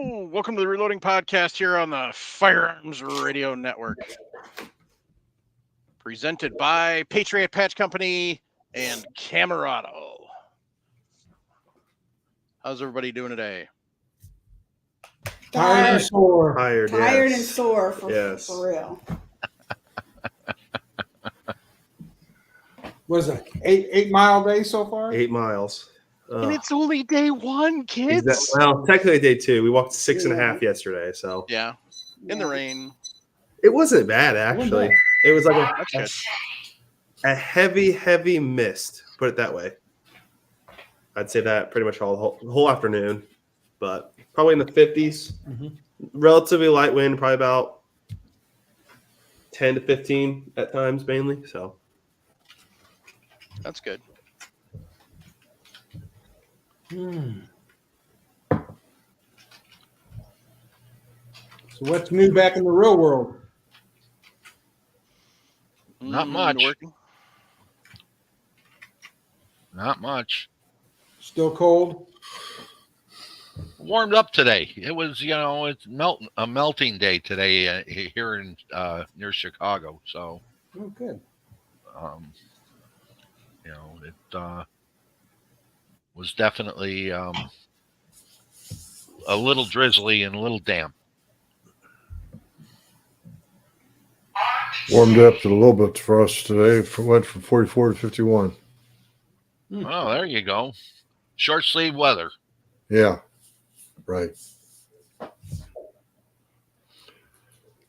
Hello, welcome to the Reloading Podcast here on the Firearms Radio Network. Presented by Patriot Patch Company and Camerado. How's everybody doing today? Tired and sore. Tired and sore for real. What is it? 8-mile day so far? 8 miles. And it's only day one, kids. Well, technically day 2. We walked 6.5 yesterday, so yeah, in the rain. It wasn't bad actually. It was like a heavy mist. Put it that way. I'd say that pretty much the whole afternoon, but probably in the 50s. Mm-hmm. Relatively light wind, probably about 10 to 15 at times, mainly. So that's good. So what's new back in the real world? Not much. Working. Not much. Still cold? Warmed up today. It was, it's a melting day today here in near Chicago. So, Oh, good. It was definitely a little drizzly and a little damp. Warmed up to a little bit for us today. Went from 44 to 51. Oh, there you go. Short sleeve weather. Yeah, right.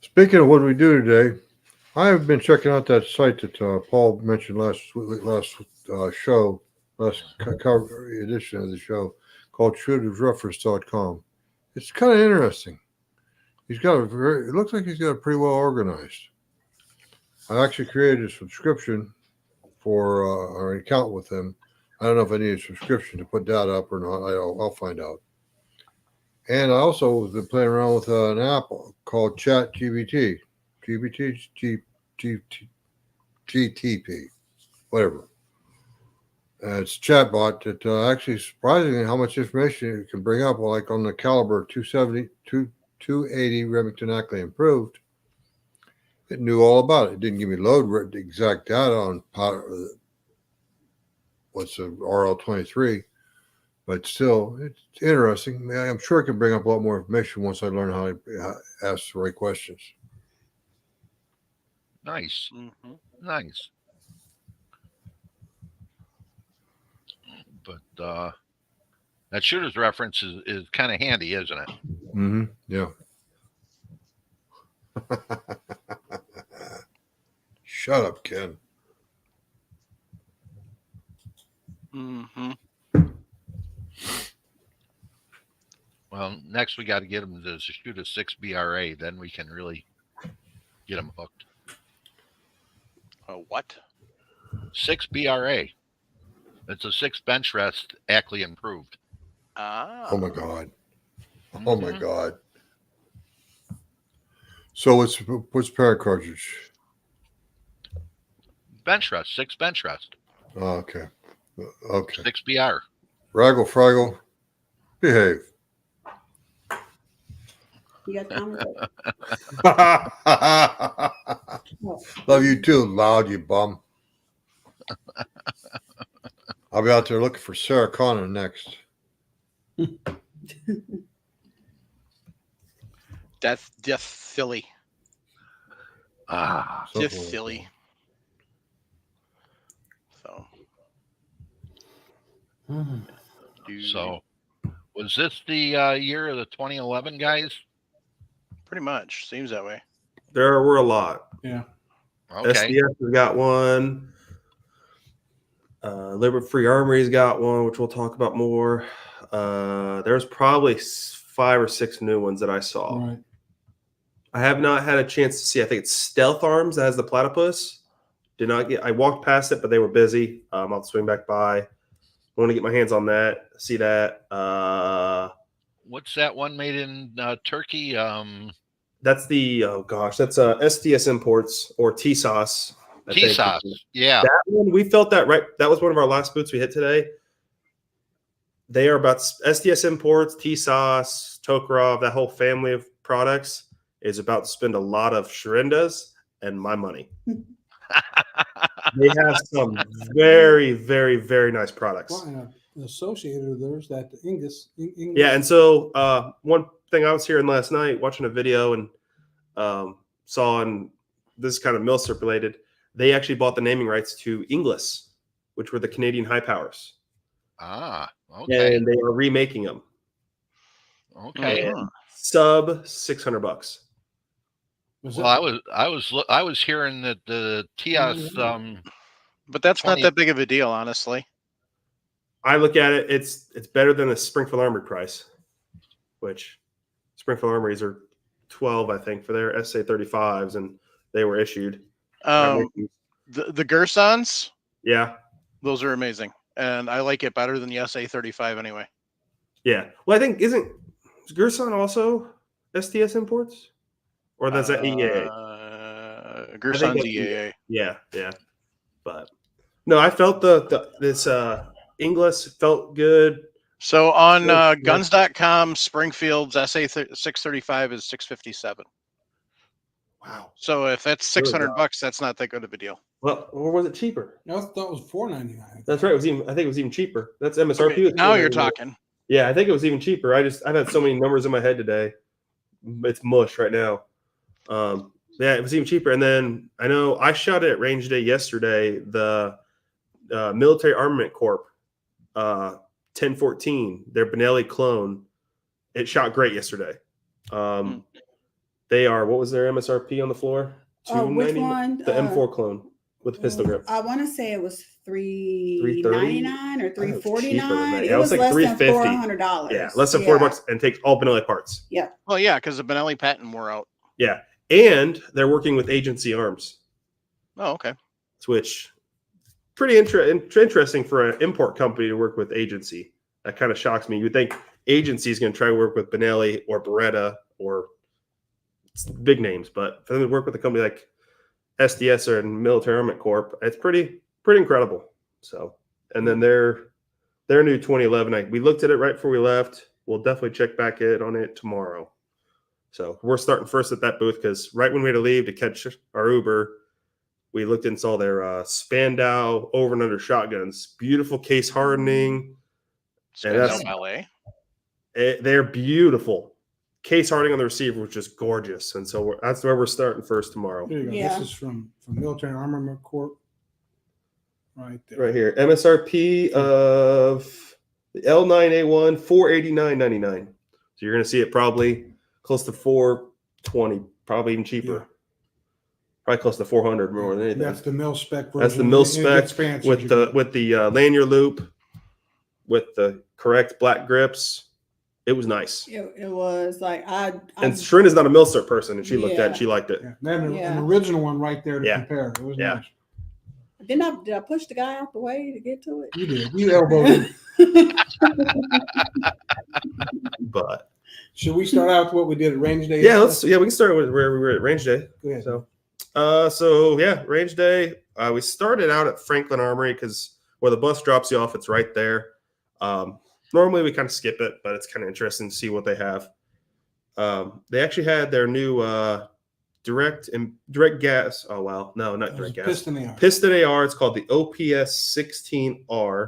Speaking of what we do today, I have been checking out that site that Paul mentioned last show, last cover edition of the show, called SHOTshow2024. It's kind of interesting. It looks like he's got it pretty well organized. I actually created a subscription for an account with him. I don't know if I need a subscription to put that up or not. I'll find out. And I also have been playing around with an app called ChatGPT. GTP, whatever. It's a chatbot that actually surprisingly how much information it can bring up. Like on the caliber 280 Remington Ackley improved, it knew all about it. It didn't give me load exact data on what's the RL23, but still, it's interesting. I'm sure it can bring up a lot more information once I learn how to ask the right questions. Nice. Mm-hmm. Nice. But that shooter's reference is kind of handy, isn't it? Mm-hmm. Yeah. Shut up, Ken. Mm-hmm. Well, next we got to get him to shoot a 6 BRA. Then we can really get him hooked. What? 6 BRA. It's a 6 bench rest, Ackley improved. Oh my God. Oh my God. So what's parent cartridge? Bench rest, 6 bench rest. Oh, okay. Okay. 6 BR. Raggle Fraggle, behave. You got comments? Love you too, loud, you bum. I'll be out there looking for Sarah Connor next. That's just silly. Just silly. So. So, was this the year of the 2011 guys? Pretty much. Seems that way. there were a lot. Yeah. Okay. SDS has got one. Liberty Free Armory's got one, which we'll talk about more. There's probably 5 or 6 new ones that I saw. Right. I have not had a chance to see. I think it's Stealth Arms that has the platypus. I walked past it, but they were busy. I'll swing back by. I want to get my hands on that, see that. What's that one made in Turkey? That's the that's SDS Imports or TSOS. TSOS, I think. yeah. That one, we felt that right. That was one of our last boots we hit today. It was a 6 BRA. It was 6 BRA. They are about SDS Imports, T-Sauce, Tokarov, that whole family of products is about to spend a lot of Sharendas and my money. They have some very, very, very nice products. Well, associated with theirs, that English. Yeah, and so one thing I was hearing last night, watching a video and saw, and this is kind of Milsurp related, they actually bought the naming rights to Inglis, which were the Canadian high powers. Ah, okay. And they are remaking them. Okay. And sub $600. Well, I was hearing that the TIAS but that's 20 not that big of a deal, honestly. I look at it, it's better than the Springfield Armory price, which Springfield Armories are 12, I think, for their SA35s, and they were issued. The Gersons, Yeah. those are amazing. And I like it better than the SA35 anyway. Yeah. Well, I think is Gerson also STS Imports? Or that's that EAA? Gerson's EAA. Yeah, yeah. But no, I felt this Inglis felt good. So on guns.com, Springfield's SA635 is $657. Wow. So if that's $600, that's not that good of a deal. Well, or was it cheaper? No, I thought it was $4.99. That's right. I think it was even cheaper. That's MSRP. Okay, now you're talking. Yeah, I think it was even cheaper. I've had so many numbers in my head today. It's mush right now. Yeah, it was even cheaper. And then I know I shot it at Range Day yesterday. The Military Armament Corp 1014, their Benelli clone. It shot great yesterday. They are, what was their MSRP on the floor? Which one? The M4 clone with the pistol grip. I want to say it was $399 or $349. It was like less than $350. $400. Yeah, less than $4 and takes all Benelli parts. Yeah. Well, yeah, because the Benelli patent wore out. Yeah, and they're working with Agency Arms. Oh, okay. Which pretty interesting for an import company to work with Agency. That kind of shocks me. You would think Agency is going to try to work with Benelli or Beretta or big names, but for them to work with a company like SDS or Military Armament Corp, it's pretty incredible. So, and then their new 2011, we looked at it right before we left. We'll definitely check back in on it tomorrow. So we're starting first at that booth because right when we had to leave to catch our Uber, we looked and saw their Spandau over and under shotguns. Beautiful case hardening. Spandau LA. They're beautiful. Case hardening on the receiver, which is gorgeous. And so that's where we're starting first tomorrow. There you go. Yeah. This is from Military Armament Corp. Right there. Right here. MSRP of the L9A1, $489.99. So you're going to see it probably close to $420, probably even cheaper. Yeah. Probably close to $400 more than anything. That's the mil spec version. That's the mil spec with the the lanyard loop, with the correct black grips. It was nice. It was like and Sharenda's not a Milsurp person, and she looked at it and she liked it. Yeah. An original one right there to Yeah. compare. It was Yeah. nice. Did I push the guy out the way to get to it? You did. You elbowed him. But Should we start out with what we did at Range Day? yeah, we can start with where we were at Range Day. Go ahead. So yeah, Range Day. We started out at Franklin Armory because where the bus drops you off, it's right there. Normally we kind of skip it, but it's kind of interesting to see what they have. They actually had their new direct gas. Oh wow, no, not direct gas. Piston AR. It's called the OPS 16R.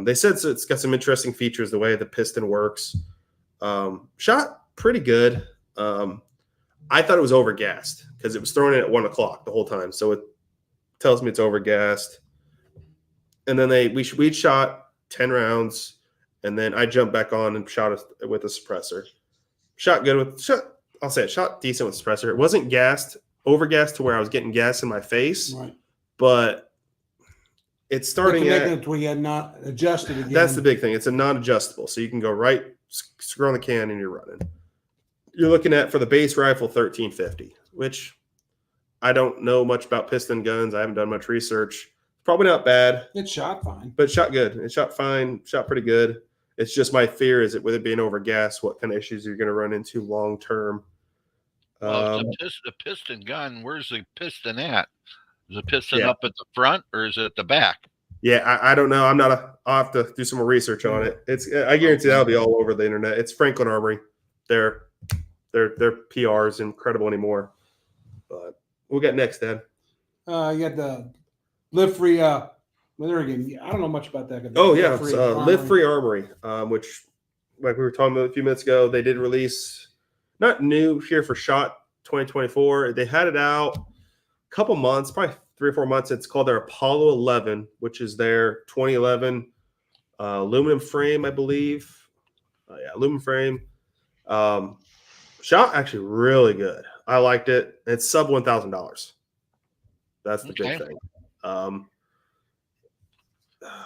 They said it's got some interesting features. The way the piston works. Shot pretty good. I thought it was overgassed because it was thrown in at 1 o'clock the whole time. So it tells me it's overgassed. And then we shot 10 rounds, and then I jumped back on and shot it with a suppressor. Shot decent with suppressor. It wasn't overgassed to where I was getting gas in my face, Right. But it's starting at where you had not adjusted again. That's the big thing. It's a non-adjustable, so you can go right, screw on the can, and you're running. You're looking at, for the base rifle, 1350, which I don't know much about piston guns. I haven't done much research. Probably not bad. It shot fine. But it shot good. It shot fine. Shot pretty good. It's just my fear is that with it being over gas, what kind of issues you're going to run into long term. Well, it's a piston gun. Where's the piston at? Is the piston up at the front or is it at the back? Yeah, I don't know. I'll have to do some more research on it. I guarantee that'll be all over the internet. It's Franklin Armory. Their PR is incredible anymore. But we'll get next, Dad. You got the Live Free. Well, there again, I don't know much about that. Oh yeah, it's, Live Free Armory, which, like we were talking about a few minutes ago, they did release, not new here for SHOT 2024. They had it out a couple months, probably 3 or 4 months. It's called their Apollo 11, which is their 2011 aluminum frame, I believe. Yeah, aluminum frame. SHOT actually really good. I liked it. It's sub $1,000. That's the big thing.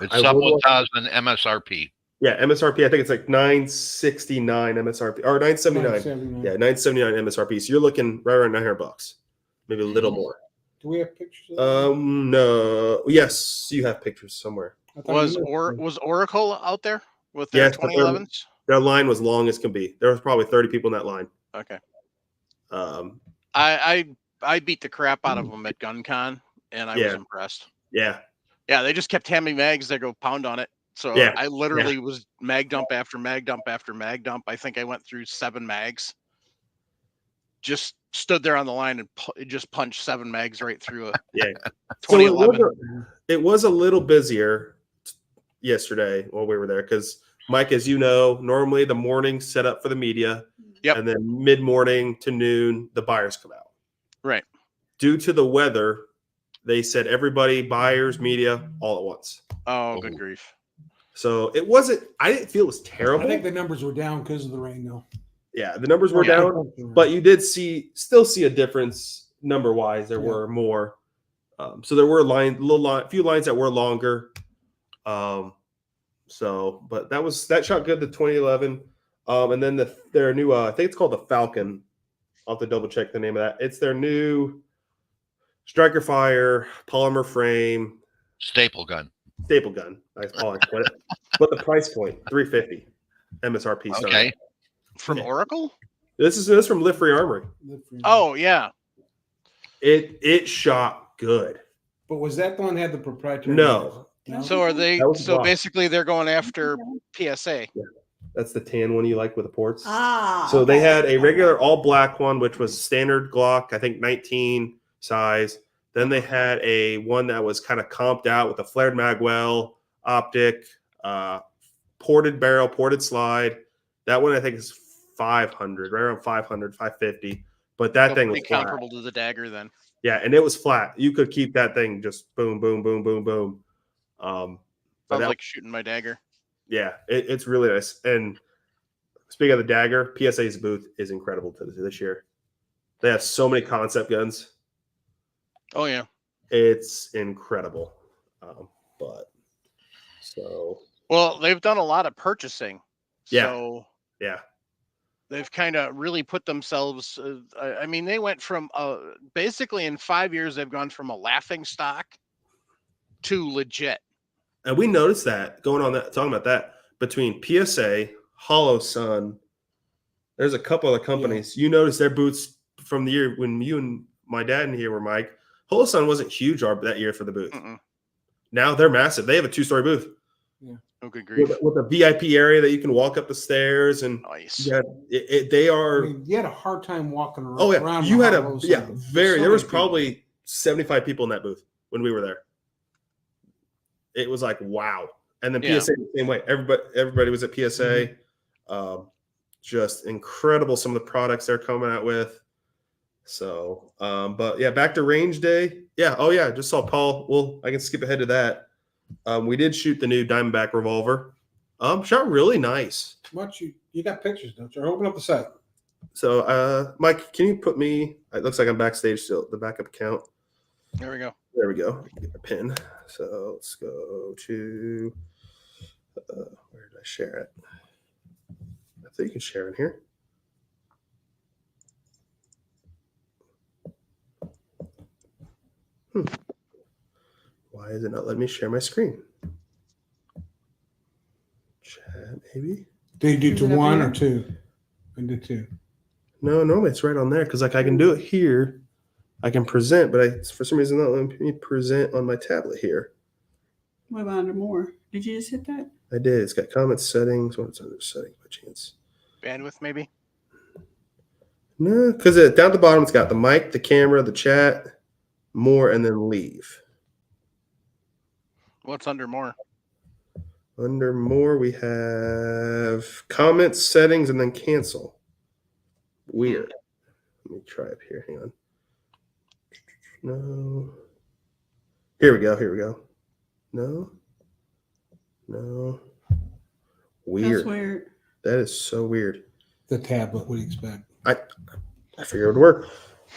It's sub 1,000 MSRP. Yeah, MSRP. I think it's like $969 MSRP or $979. Yeah, $979 MSRP. So you're looking right around $900, maybe a little more. Do we have pictures of that? No. Yes, you have pictures somewhere. Was Oracle out there with their 2011s? Their line was long as can be. There was probably 30 people in that line. Okay. I beat the crap out of them at GunCon, and I was impressed. Yeah. Yeah, they just kept handing me mags. They go pound on it. So I literally was mag dump after mag dump after mag dump. I think I went through 7 mags. Just stood there on the line and just punched 7 mags right through a 2011. So it was a little busier yesterday while we were there because, Mike, as you know, normally the morning set up for the media. Yep. And then mid-morning to noon, the buyers come out. Right. Due to the weather, they said everybody, buyers, media, all at once. Oh, good grief. So it wasn't, I didn't feel it was terrible. I think the numbers were down because of the rain, though. Yeah, the numbers were down, but you did still see a difference number-wise. There were more. So there were a few lines that were longer. But that shot good, the 2011. And then their new, I think it's called the Falcon. I'll have to double check the name of that. It's their new striker fire polymer frame staple gun. Nice polish. But the price point $350 MSRP. Okay. From Oracle? This is from Live Free Armory. Oh yeah. It shot good. But was that the one that had the proprietary? No. So are they? So basically, they're going after PSA. Yeah. That's the tan one you like with the ports. So they had a regular all black one, which was standard Glock, I think 19 size. Then they had a one that was kind of comped out with a flared magwell, optic, ported barrel, ported slide. That one I think is 500, right around 500, 550. But that thing was comparable to the dagger then. Yeah, and it was flat. You could keep that thing just boom, boom, boom, boom, boom. Sounds like shooting my dagger. Yeah, it's really nice. And speaking of the dagger, PSA's booth is incredible this year. They have so many concept guns. Oh yeah, it's incredible. Well, they've done a lot of purchasing. Yeah. So yeah, they've kind of really put themselves. I mean, they went from basically in 5 years, they've gone from a laughing stock to legit. And we noticed that talking about that between PSA, Hollow Sun. There's a couple other companies. You noticed their booths from the year when you and my dad and here were, Mike. Hollow Sun wasn't huge that year for the booth. Now they're massive. They have a 2-story booth. Yeah. Oh, good grief. With a VIP area that you can walk up the stairs and nice. Yeah, they are. I mean, you had a hard time walking around. Oh yeah, you had there was people. probably 75 people in that booth when we were there. It was like wow, and then PSA the same way. Everybody was at PSA. Just incredible. Some of the products they're coming out with. So, but yeah, back to range day. Yeah. Oh yeah, just saw Paul. Well, I can skip ahead to that. We did shoot the new Diamondback revolver. Shot really nice. You got pictures, don't you? Open up the site. So, Mike, can you put me? It looks like I'm backstage still. The backup account. There we go. There we go. Get a pin. So let's go to where did I share it? I think you can share in here. Why is it not letting me share my screen? Chat, maybe. Do you do to 1 or 2? I do 2. No, normally it's right on there because like I can do it here. I can present, but for some reason not letting me present on my tablet here. What about under more? Did you just hit that? I did. It's got comment settings. What's under settings by chance? Bandwidth, maybe? No, because down at the bottom, it's got the mic, the camera, the chat, more, and then leave. What's under more? Under more, we have comments, settings, and then cancel. Weird. Let me try it here. Hang on. No. Here we go. Here we go. No. No. Weird. That's weird. That is so weird. The tablet, what do you expect? I figured it would work.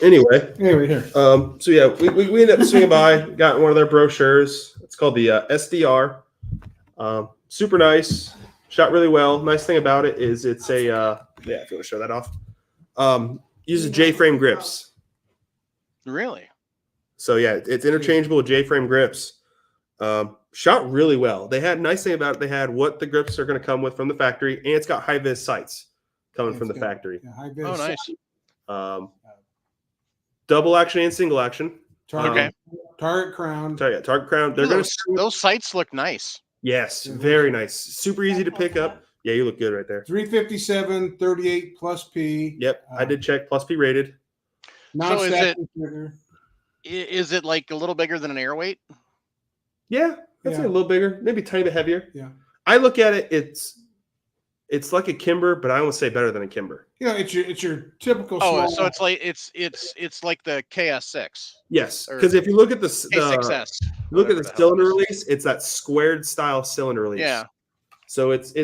Anyway, Here. so yeah, we ended up swinging by, got one of their brochures. It's called the SDR. Super nice, shot really well. Nice thing about it is it's a yeah. If you want to show that off, uses J-frame grips. Really? So yeah, it's interchangeable with J-frame grips. Shot really well. They had nice thing about it. They had what the grips are going to come with from the factory, and it's got high vis sights coming from the factory. Yeah, high vis. Oh, nice. Double action and single action. Target crown. Target crown. They're Ooh, those sights look nice. Yes, very nice. Super easy to pick up. Yeah, you look good right there. 357, 38 plus P. Yep, I did check plus P rated. Non So is it like a little bigger than an air weight? Yeah, that's Yeah. a little bigger, maybe a tiny bit heavier. Yeah. I look at it, it's like a Kimber, but I would say better than a Kimber. You know, it's your typical. Oh, small, so it's like it's like the KS6. Yes, Or because if you look at the K6S. look at whatever the hell cylinder it is. release, it's that squared style cylinder release. Yeah. So it's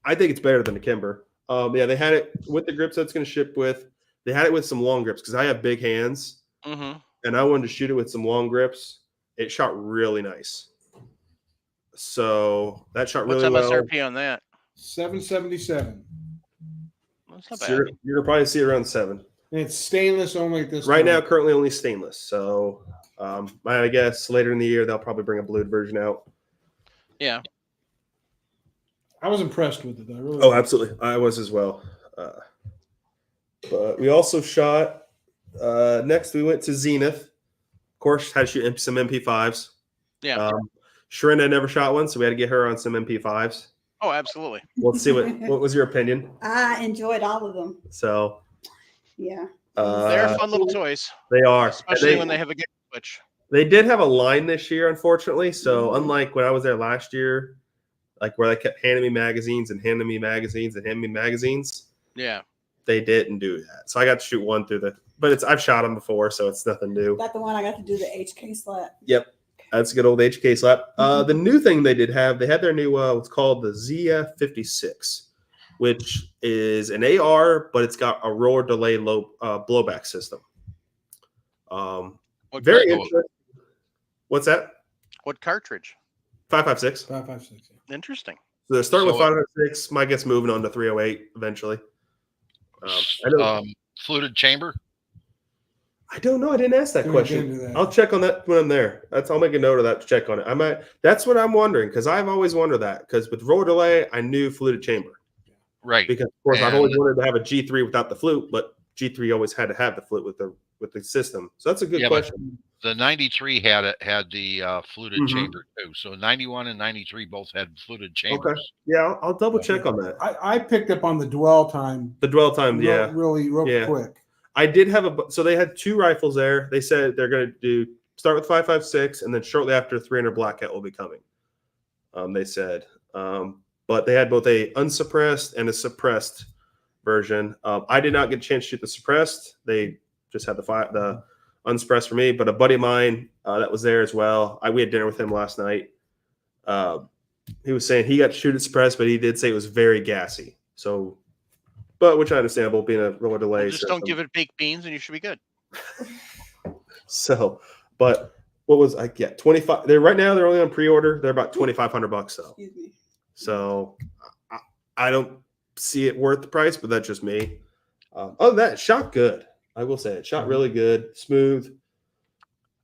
I think it's better than a Kimber. Yeah, they had it with the grips that's going to ship with. They had it with some long grips because I have big hands, Mm-hmm. and I wanted to shoot it with some long grips. It shot really nice. So that shot What's really well. MSRP on that? 777. That's not So bad. you're gonna probably see around 7. And it's stainless only at this Right now, time. currently only stainless. So I guess later in the year they'll probably bring a blued version out. Yeah. I was impressed with it. I really. Oh, absolutely. I was as well. But we also shot. Next, we went to Zenith. Of course, had to shoot some MP5s. Yeah. Sharenda never shot one, so we had to get her on some MP5s. Oh, absolutely. Let's see what was your opinion. I enjoyed all of them. So Yeah. They're fun little toys, they are, especially when they have a game switch. They did have a line this year, unfortunately. So unlike when I was there last year, like where they kept handing me magazines and handing me magazines and handing me magazines, Yeah. they didn't do that. So I got to shoot one through but I've shot them before, so it's nothing new. Got the one I got to do the HK slap. Yep. That's a good old HK slap. The new thing they had their new what's called the ZF56, which is an AR, but it's got a roller delay low blowback system. Very interesting. What's that? What cartridge? 5.56. 5.56. Interesting. So they're starting with 5.56. My guess moving on to 308 eventually. Fluted chamber. I don't know. I didn't ask that question. I'll check on that when I'm there. I'll make a note of that to check on it. That's what I'm wondering because I've always wondered that because with roller delay, I knew fluted chamber. Right. Because of course I've always wanted to have a G3 without the flute, but G3 always had to have the flute with the system. So that's a good question. The 93 had the fluted chamber too. So 91 and 93 both had fluted chambers. Okay. Yeah, I'll double check on that. I picked up on the dwell time. The dwell time, really quick. I did have so they had 2 rifles there. They said they're going to start with 5.56, and then shortly after 300 Blackcat will be coming. They said, but they had both a unsuppressed and a suppressed version. I did not get a chance to shoot the suppressed. They just had the unsuppressed for me. But a buddy of mine that was there as well. We had dinner with him last night. He was saying he got to shoot it suppressed, but he did say it was very gassy. So. But which I understandable being a roller delay. Well, just don't give it baked beans and you should be good. So, but what was I get? 25. Right now they're only on pre-order. They're about $2,500 though. So I don't see it worth the price, but that's just me. Other than that, it shot good. I will say it shot really good, smooth.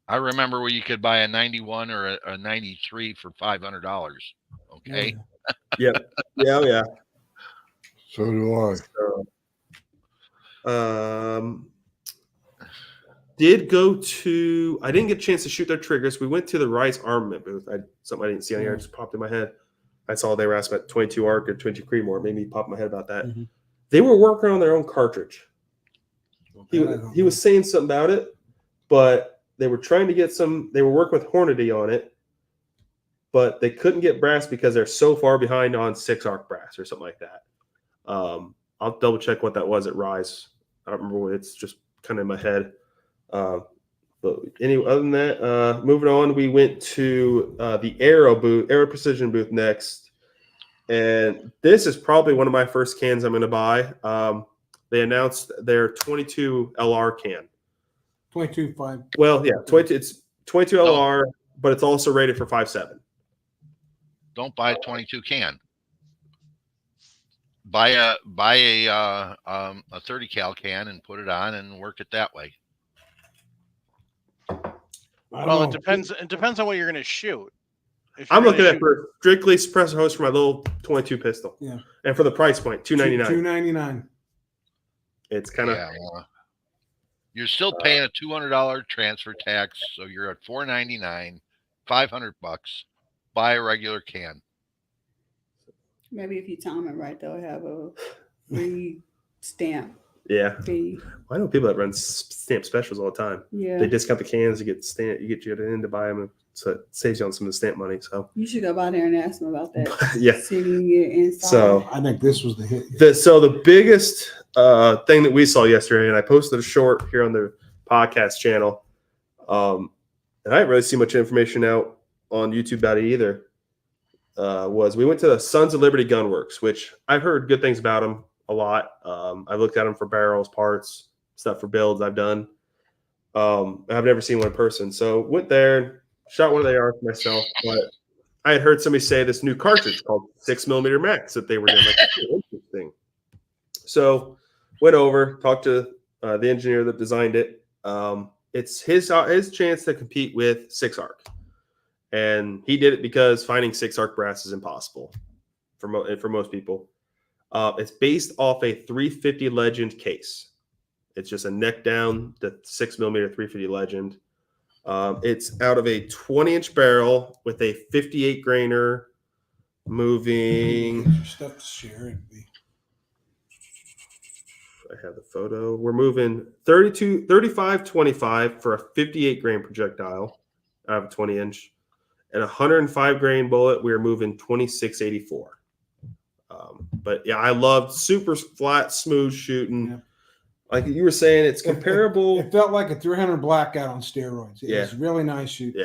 I remember where you could buy a 91 or a 93 for $500. Okay. Yep. Yeah. So do I. So, did go to. I didn't get a chance to shoot their triggers. We went to the Rise armament booth. Something I didn't see on here just popped in my head. I saw they were asking about 22 arc or 22 Creedmoor. Made me pop my head about that. Mm-hmm. They were working on their own cartridge. He was saying something about it, but they were trying to get some. They were working with Hornady on it, but they couldn't get brass because they're so far behind on 6 arc brass or something like that. I'll double check what that was at Rise. I don't remember what. It's just kind of in my head. But anyway, other than that, moving on, we went to the Aero Precision booth next, and this is probably one of my first cans I'm going to buy. They announced their 22 LR can. 22.5. Well, yeah, 22. It's 22 LR, but it's also rated for 5.7. Don't buy a 22 can. Buy a 30 cal can and put it on and work it that way. Well, it depends. It depends on what you're going to shoot. I'm looking at for strictly suppressor hose for my little 22 pistol. Yeah, and for the price point, $299. $299. It's kind of. You're still paying a $200 transfer tax, so you're at $499, $500. Buy a regular can. Maybe if you time it right, they'll have a free stamp. Yeah. Fee. I know people that run stamp specials all the time. Yeah. They discount the cans, you get in to buy them, so it saves you on some of the stamp money. So you should go by there and ask them about that. Yeah. See if you can get inside. So I think this was the hit. So the biggest thing that we saw yesterday, and I posted a short here on the podcast channel, and I didn't really see much information out on YouTube about it either, was we went to the Sons of Liberty Gunworks, which I've heard good things about them a lot. I've looked at them for barrels, parts, stuff for builds I've done. I've never seen one in person. So went there and shot one of the AR for myself, but I had heard somebody say this new cartridge called 6mm Max that they were doing. Like, interesting. So went over, talked to the engineer that designed it. It's his chance to compete with 6 arc. And he did it because finding 6 arc brass is impossible for most people. It's based off a 350 Legend case. It's just a neck down, the 6mm 350 Legend. It's out of a 20-inch barrel with a 58 grainer moving. Stuff to share. I have the photo. We're moving 35-25 for a 58 grain projectile out of a 20-inch. And a 105 grain bullet, we are moving 2684. But yeah, I loved super flat, smooth shooting. Yeah. Like you were saying, it's comparable. It felt like a 300 blackout on steroids. It was really nice shooting.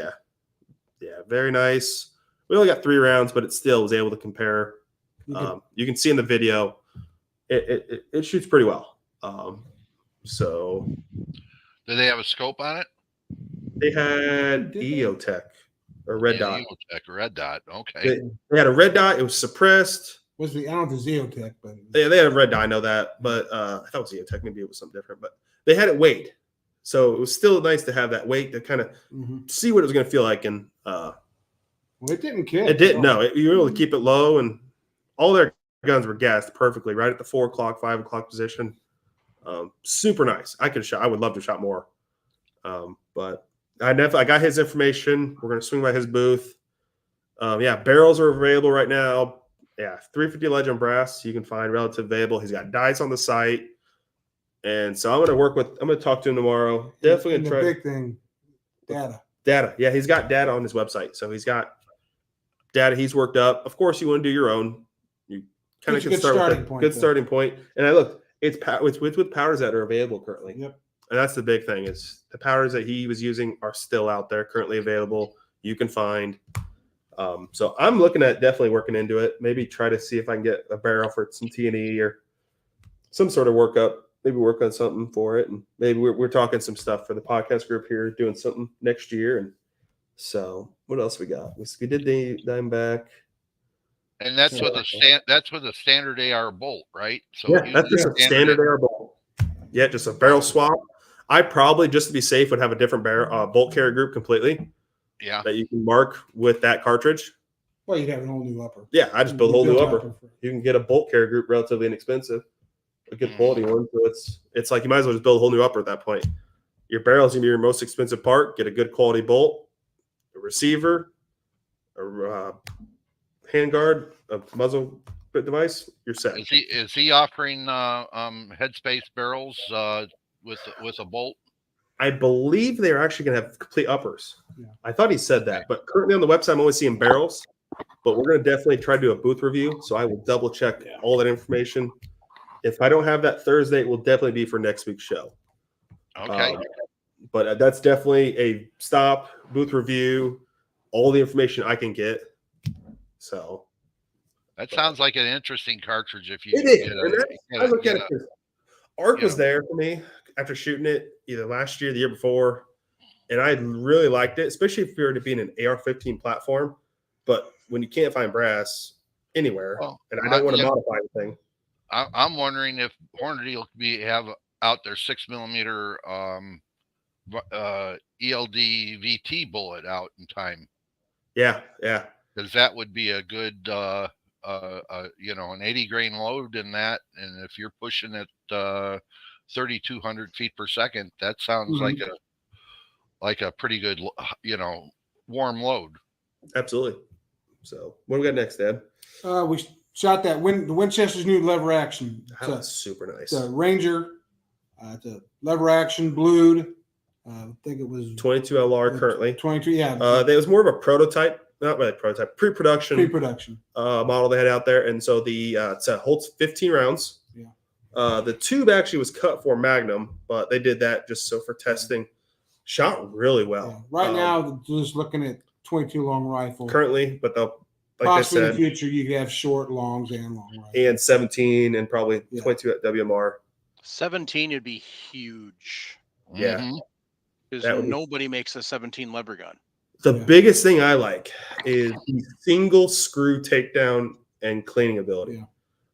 Yeah, very nice. We only got 3 rounds, but it still was able to compare. You can see in the video, it shoots pretty well. So, did they have a scope on it? They had EOTech or red dot. EOTech, red dot. Okay. They had a red dot. It was suppressed. I don't know if it's EOTech, but they had a red dot. I know that, but I thought it was EOTech. Maybe it was something different. But they had it weighed, so it was still nice to have that weight to kind of see what it was going to feel like. And well, it didn't kill. It didn't. No, you were able to keep it low, and all their guns were gassed perfectly, right at the 4 o'clock, 5 o'clock position. Super nice. I would love to shot more, but I got his information. We're going to swing by his booth. Barrels are available right now. 350 Legend brass you can find relative available. He's got dice on the site, and so I'm going to talk to him tomorrow. Definitely going to try. The big thing, data. Yeah, he's got data on his website, so he's got data he's worked up. Of course, you want to do your own. You kind of can start with a good starting point. And I looked. It's with powders that are available currently. Yep. And that's the big thing is the powders that he was using are still out there, currently available. You can find. So I'm looking at definitely working into it. Maybe try to see if I can get a barrel for some T&E or some sort of workup. Maybe work on something for it. And maybe we're talking some stuff for the podcast group here, doing something next year. And so what else we got? We did the Dimeback. And that's with a standard AR bolt, right? So that's just a standard AR bolt. Yeah, just a barrel swap. I probably, just to be safe, would have a different barrel bolt carrier group completely. Yeah. That you can mark with that cartridge. Well, you'd have a whole new upper. Yeah, I just build a whole new upper. You can get a bolt carrier group relatively inexpensive, a good quality one. So it's like you might as well just build a whole new upper at that point. Your barrel is going to be your most expensive part. Get a good quality bolt, a receiver, a handguard, a muzzle device. You're set. Is he offering headspace barrels with a bolt? I believe they're actually going to have complete uppers. Yeah. I thought he said that, but currently on the website, I'm only seeing barrels. But we're going to definitely try to do a booth review, so I will double check all that information. If I don't have that Thursday, it will definitely be for next week's show. Okay. But that's definitely a stop, booth review, all the information I can get. So that sounds like an interesting cartridge. If you it is. I look at it. Arc was know. there for me after shooting it either last year or the year before, and I really liked it, especially if you're to be in an AR-15 platform. But when you can't find brass anywhere, and I don't want to modify anything, I'm wondering if Hornady will have out their 6mm ELD VT bullet out in time. Yeah. Because that would be a good, an 80 grain load in that, and if you're pushing it 3,200 feet per second, that sounds like a pretty good, warm load. Absolutely. So what do we got next, Dad? We shot that the Winchester's new lever action. That was super nice. It's a Ranger. It's a lever action blued. I think it was 22 LR currently. 22, yeah. It was more of a prototype, not really prototype, pre-production model they had out there, and so it holds 15 rounds. Yeah. The tube actually was cut for Magnum, but they did that just so for testing. Shot really well. Yeah. Right now, just looking at 22 long rifle currently, but they'll possibly in the future you could have short longs and long rifles. And 17 and probably 22 at WMR. 17 would be huge. Yeah. Because nobody makes a 17 lever gun. The biggest thing I like is the single screw takedown and cleaning ability.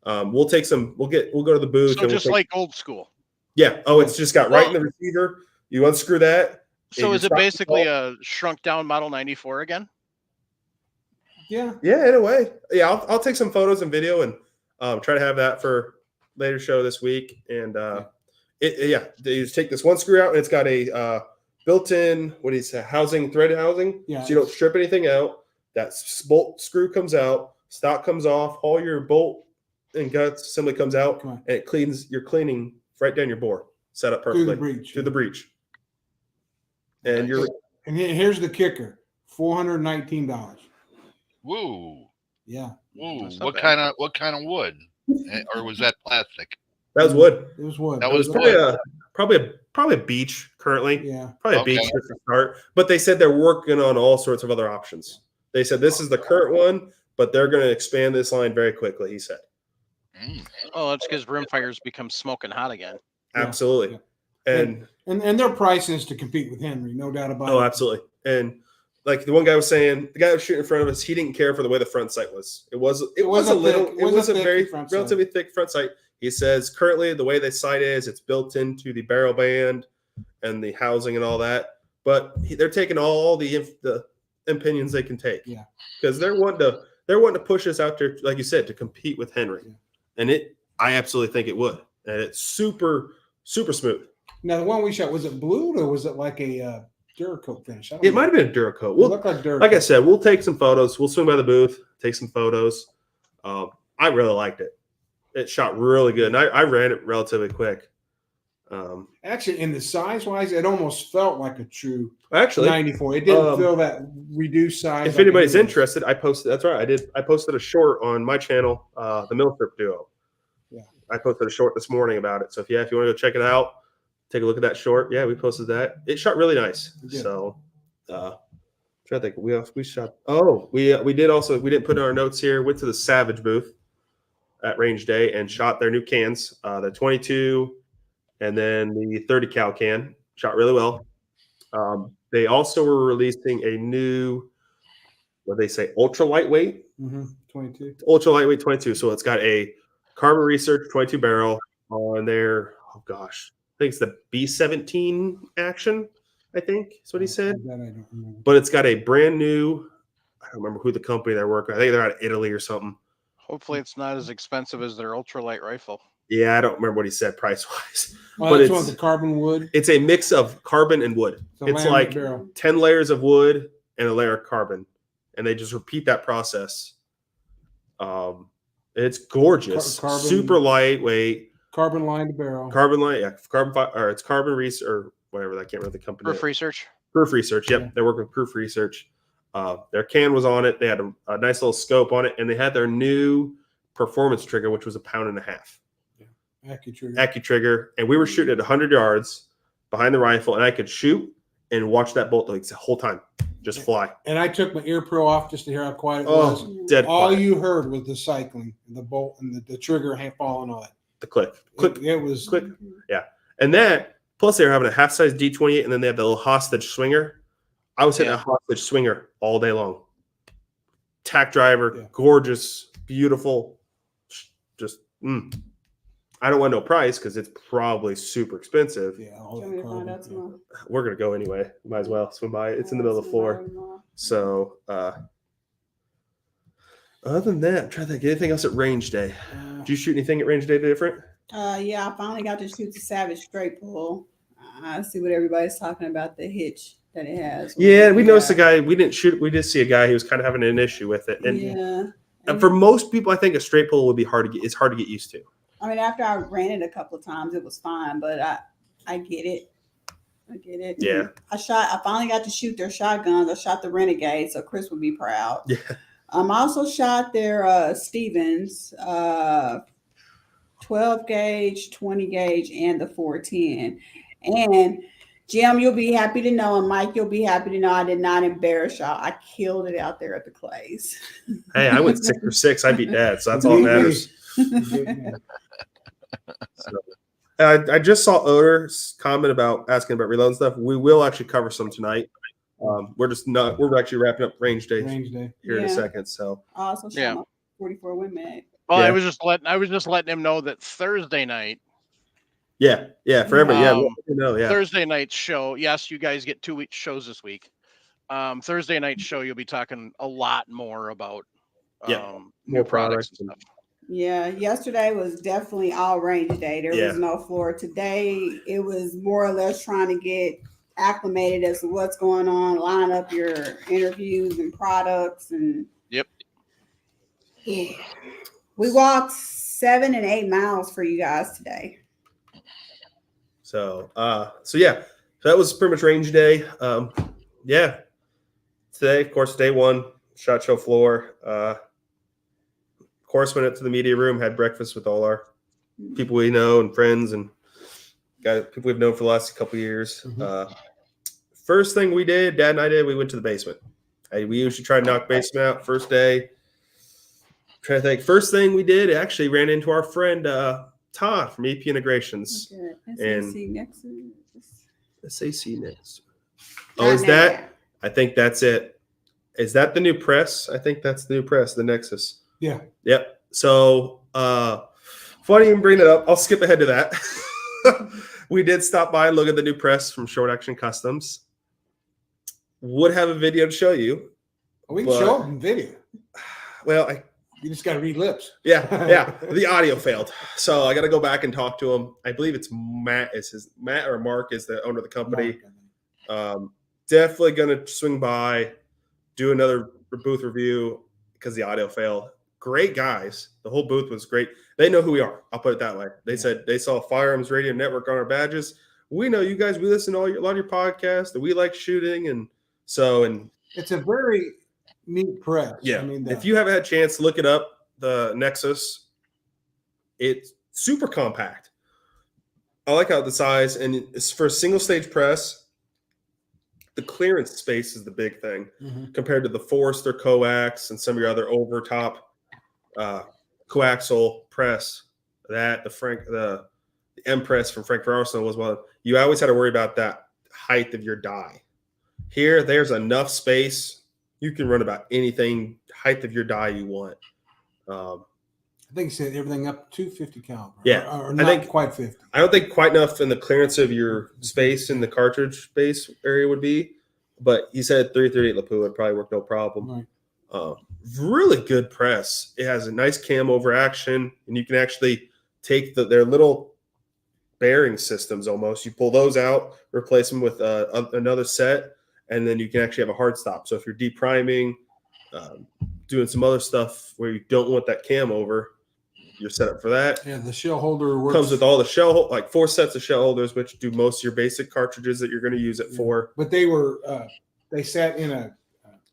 Yeah. We'll take some. We'll go to the booth. So just like old school. Yeah. Oh, it's just got right in the receiver. You unscrew that. So is it basically a shrunk down Model 94 again? Yeah. Yeah, in a way. Yeah, I'll take some photos and video and try to have that for later show this week. And you just take this one screw out, and it's got a built-in housing, threaded housing. Yeah. So you don't strip anything out. That bolt screw comes out, stock comes off, all your bolt and guts assembly comes out, and it cleans. You're cleaning right down your bore, set up perfectly through the breech. And here's the kicker: $419. Woo. Yeah. Woo. What kind of wood? Or was that plastic? That was wood. It was wood. That was probably a beach currently. Yeah. Probably a beach to start. But they said they're working on all sorts of other options. They said this is the current one, but they're going to expand this line very quickly, he said. Oh, that's because rimfires become smoking hot again. Absolutely. Yeah. And their price is to compete with Henry, no doubt about it. Oh, absolutely. And like the one guy was saying, the guy that was shooting in front of us, he didn't care for the way the front sight was. It was a very relatively thick front sight. He says currently the way the sight is, it's built into the barrel band and the housing and all that. But they're taking all the opinions they can take. Yeah. Because they're wanting to push us out there, like you said, to compete with Henry. Yeah. And I absolutely think it would. And it's super, super smooth. Now the one we shot, was it blued or was it like a Duracoat finish? It might have been a Duracoat. Like I said, we'll take some photos. We'll swing by the booth, take some photos. I really liked it. It shot really good, and I ran it relatively quick. Actually, in the size-wise, it almost felt like a true 94. It didn't feel that reduced size. If anybody's interested, I posted. That's right, I did. I posted a short on my channel, the Millstrip Duo. Yeah, I posted a short this morning about it. So if you want to go check it out, take a look at that short. Yeah, we posted that. It shot really nice. So, trying to think, we shot. Oh, we did also. We didn't put in our notes here. Went to the Savage booth at Range Day and shot their new cans, the 22 and then the 30 cal can. Shot really well. They also were releasing a new, what they say, ultra lightweight. 22. Ultra lightweight 22. So it's got a Carbon Research 22 barrel on there. Oh gosh, I think it's the B17 action. I think is what he said. That I don't remember. But it's got a brand new. I don't remember who the company they're working. I think they're out of Italy or something. Hopefully, it's not as expensive as their ultralight rifle. Yeah, I don't remember what he said price wise. Oh, but that's one with the carbon wood. It's a mix of carbon and wood. It's like barrel. 10 layers of wood and a layer of carbon, and they just repeat that process. It's gorgeous, super lightweight, carbon lined barrel. Carbon line, yeah, or it's carbon research or whatever. I can't remember the company. Proof Research. Proof Research. Yep, they work with Proof Research. Their can was on it. They had a nice little scope on it, and they had their new performance trigger, which was 1.5 pounds. Yeah. AccuTrigger, and we were shooting at 100 yards behind the rifle, and I could shoot and watch that bolt like the whole time just fly. And I took my ear pro off just to hear how quiet it was. Dead All quiet. you heard was the cycling, the bolt, and the trigger falling on it. The click. It was click. Yeah, and that plus they were having a half-size D28, and then they had the little hostage swinger. I was hitting a hostage swinger all day long. Tack driver, gorgeous, beautiful. Just, I don't want no price because it's probably super expensive. Yeah, we're gonna go anyway. Might as well swim by. It's in the middle of the floor. So, other than that, I'm trying to think anything else at range day. Did you shoot anything at range day different? Yeah, I finally got to shoot the Savage straight pull. I see what everybody's talking about, the hitch that it has. Yeah, we noticed a guy. We didn't shoot. We did see a guy. He was kind of having an issue with it. And, and for most people, I think a straight pull would be hard to get. It's hard to get used to. I mean, after I ran it a couple of times, it was fine. But I get it. I get it. Yeah. I finally got to shoot their shotguns. I shot the Renegade, so Chris would be proud. Yeah. I also shot their Stevens 12 gauge, 20 gauge, and the 410. And Jim, you'll be happy to know, and Mike, you'll be happy to know I did not embarrass y'all. I killed it out there at the Clays. Hey, I went 6 for 6. I beat Dad, so that's all that matters. So, I just saw Oder's comment about asking about reload and stuff. We will actually cover some tonight. We're actually wrapping up range day here in a second. So I also shot my 44 Win Mag. Well, I was just letting him know that Thursday night. Yeah, for everybody. Thursday night show. Yes, you guys get 2 week shows this week. Thursday night show, you'll be talking a lot more about new products and stuff. Yeah, yesterday was definitely all range day. There was no floor. Today, it was more or less trying to get acclimated as to what's going on, line up your interviews and products, and we walked 7 and 8 miles for you guys today. So that was pretty much range day. Today, of course, day one, SHOT Show floor. Of course, went up to the media room, had breakfast with all our people we know and friends and people we've known for the last couple of years. First thing we did, Dad and I did, we went to the basement. We usually try to knock basement out first day. Trying to think. First thing we did, actually ran into our friend Todd from EP Integrations. SAC Nexus. SAC Nexus. Oh, is that? I think that's it. Is that the new press? I think that's the new press, the Nexus. Yeah. Yep. So, funny you bring it up. I'll skip ahead to that. We did stop by and look at the new press from Short Action Customs. Would have a video to show you. We can show them video. Well, you just got to read lips. Yeah. The audio failed, so I got to go back and talk to him. I believe it's Matt. Matt or Mark is the owner of the company. Definitely gonna swing by, do another booth review because the audio failed. Great guys. The whole booth was great. They know who we are. I'll put it that way. They said they saw Firearms Radio Network on our badges. We know you guys. We listen to a lot of your podcasts, and we like shooting, and it's a very neat press. Yeah. I mean, if you haven't had a chance, look it up. The Nexus. It's super compact. I like how the size, and it's for a single stage press. The clearance space is the big thing compared to the Forster coax and some of your other overtop coaxial press. The M press from Frank Arsenal was one. You always had to worry about that height of your die. Here, there's enough space. You can run about anything height of your die you want. I think he said everything up to 50 caliber. Yeah, or not I think quite 50. I don't think quite enough in the clearance of your space in the cartridge space area would be, but he said 338 Lapua would probably work no problem. Right. Really good press. It has a nice cam over action, and you can actually take their little bearing systems almost. You pull those out, replace them with another set, and then you can actually have a hard stop. So if you're depriming, doing some other stuff where you don't want that cam over, you're set up for that. Yeah, the shell holder works. Comes with all the shell, like 4 sets of shell holders, which do most of your basic cartridges that you're going to use it for. But they sat in a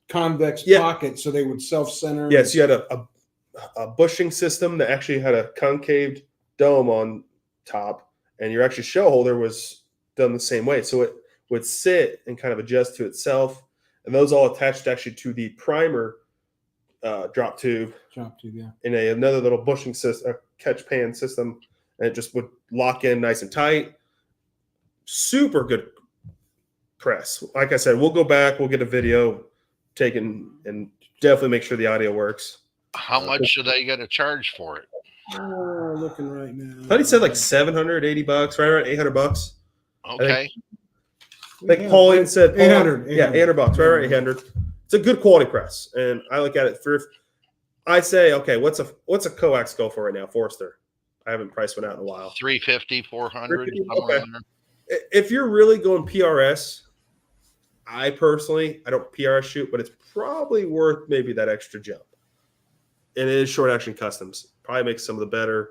convex pocket, so they would self-center. Yes, you had a bushing system that actually had a concave dome on top, and your actual shell holder was done the same way. So it would sit and kind of adjust to itself, and those all attached actually to the primer drop tube. In another little bushing system, catch pan system, and it just would lock in nice and tight. Super good press. Like I said, we'll go back, we'll get a video taken, and definitely make sure the audio works. How much should I get a charge for it? Looking right now. I thought he said like $780, right around $800. Okay. I think Paul even said 800. Yeah, $800, right around 800. It's a good quality press, and I look at it for. I say, okay, what's a coax go for right now, Forster? I haven't priced one out in a while. 350, 400. Okay. If you're really going PRS, I don't PRS shoot, but it's probably worth maybe that extra jump. And it is short action customs. Probably makes some of the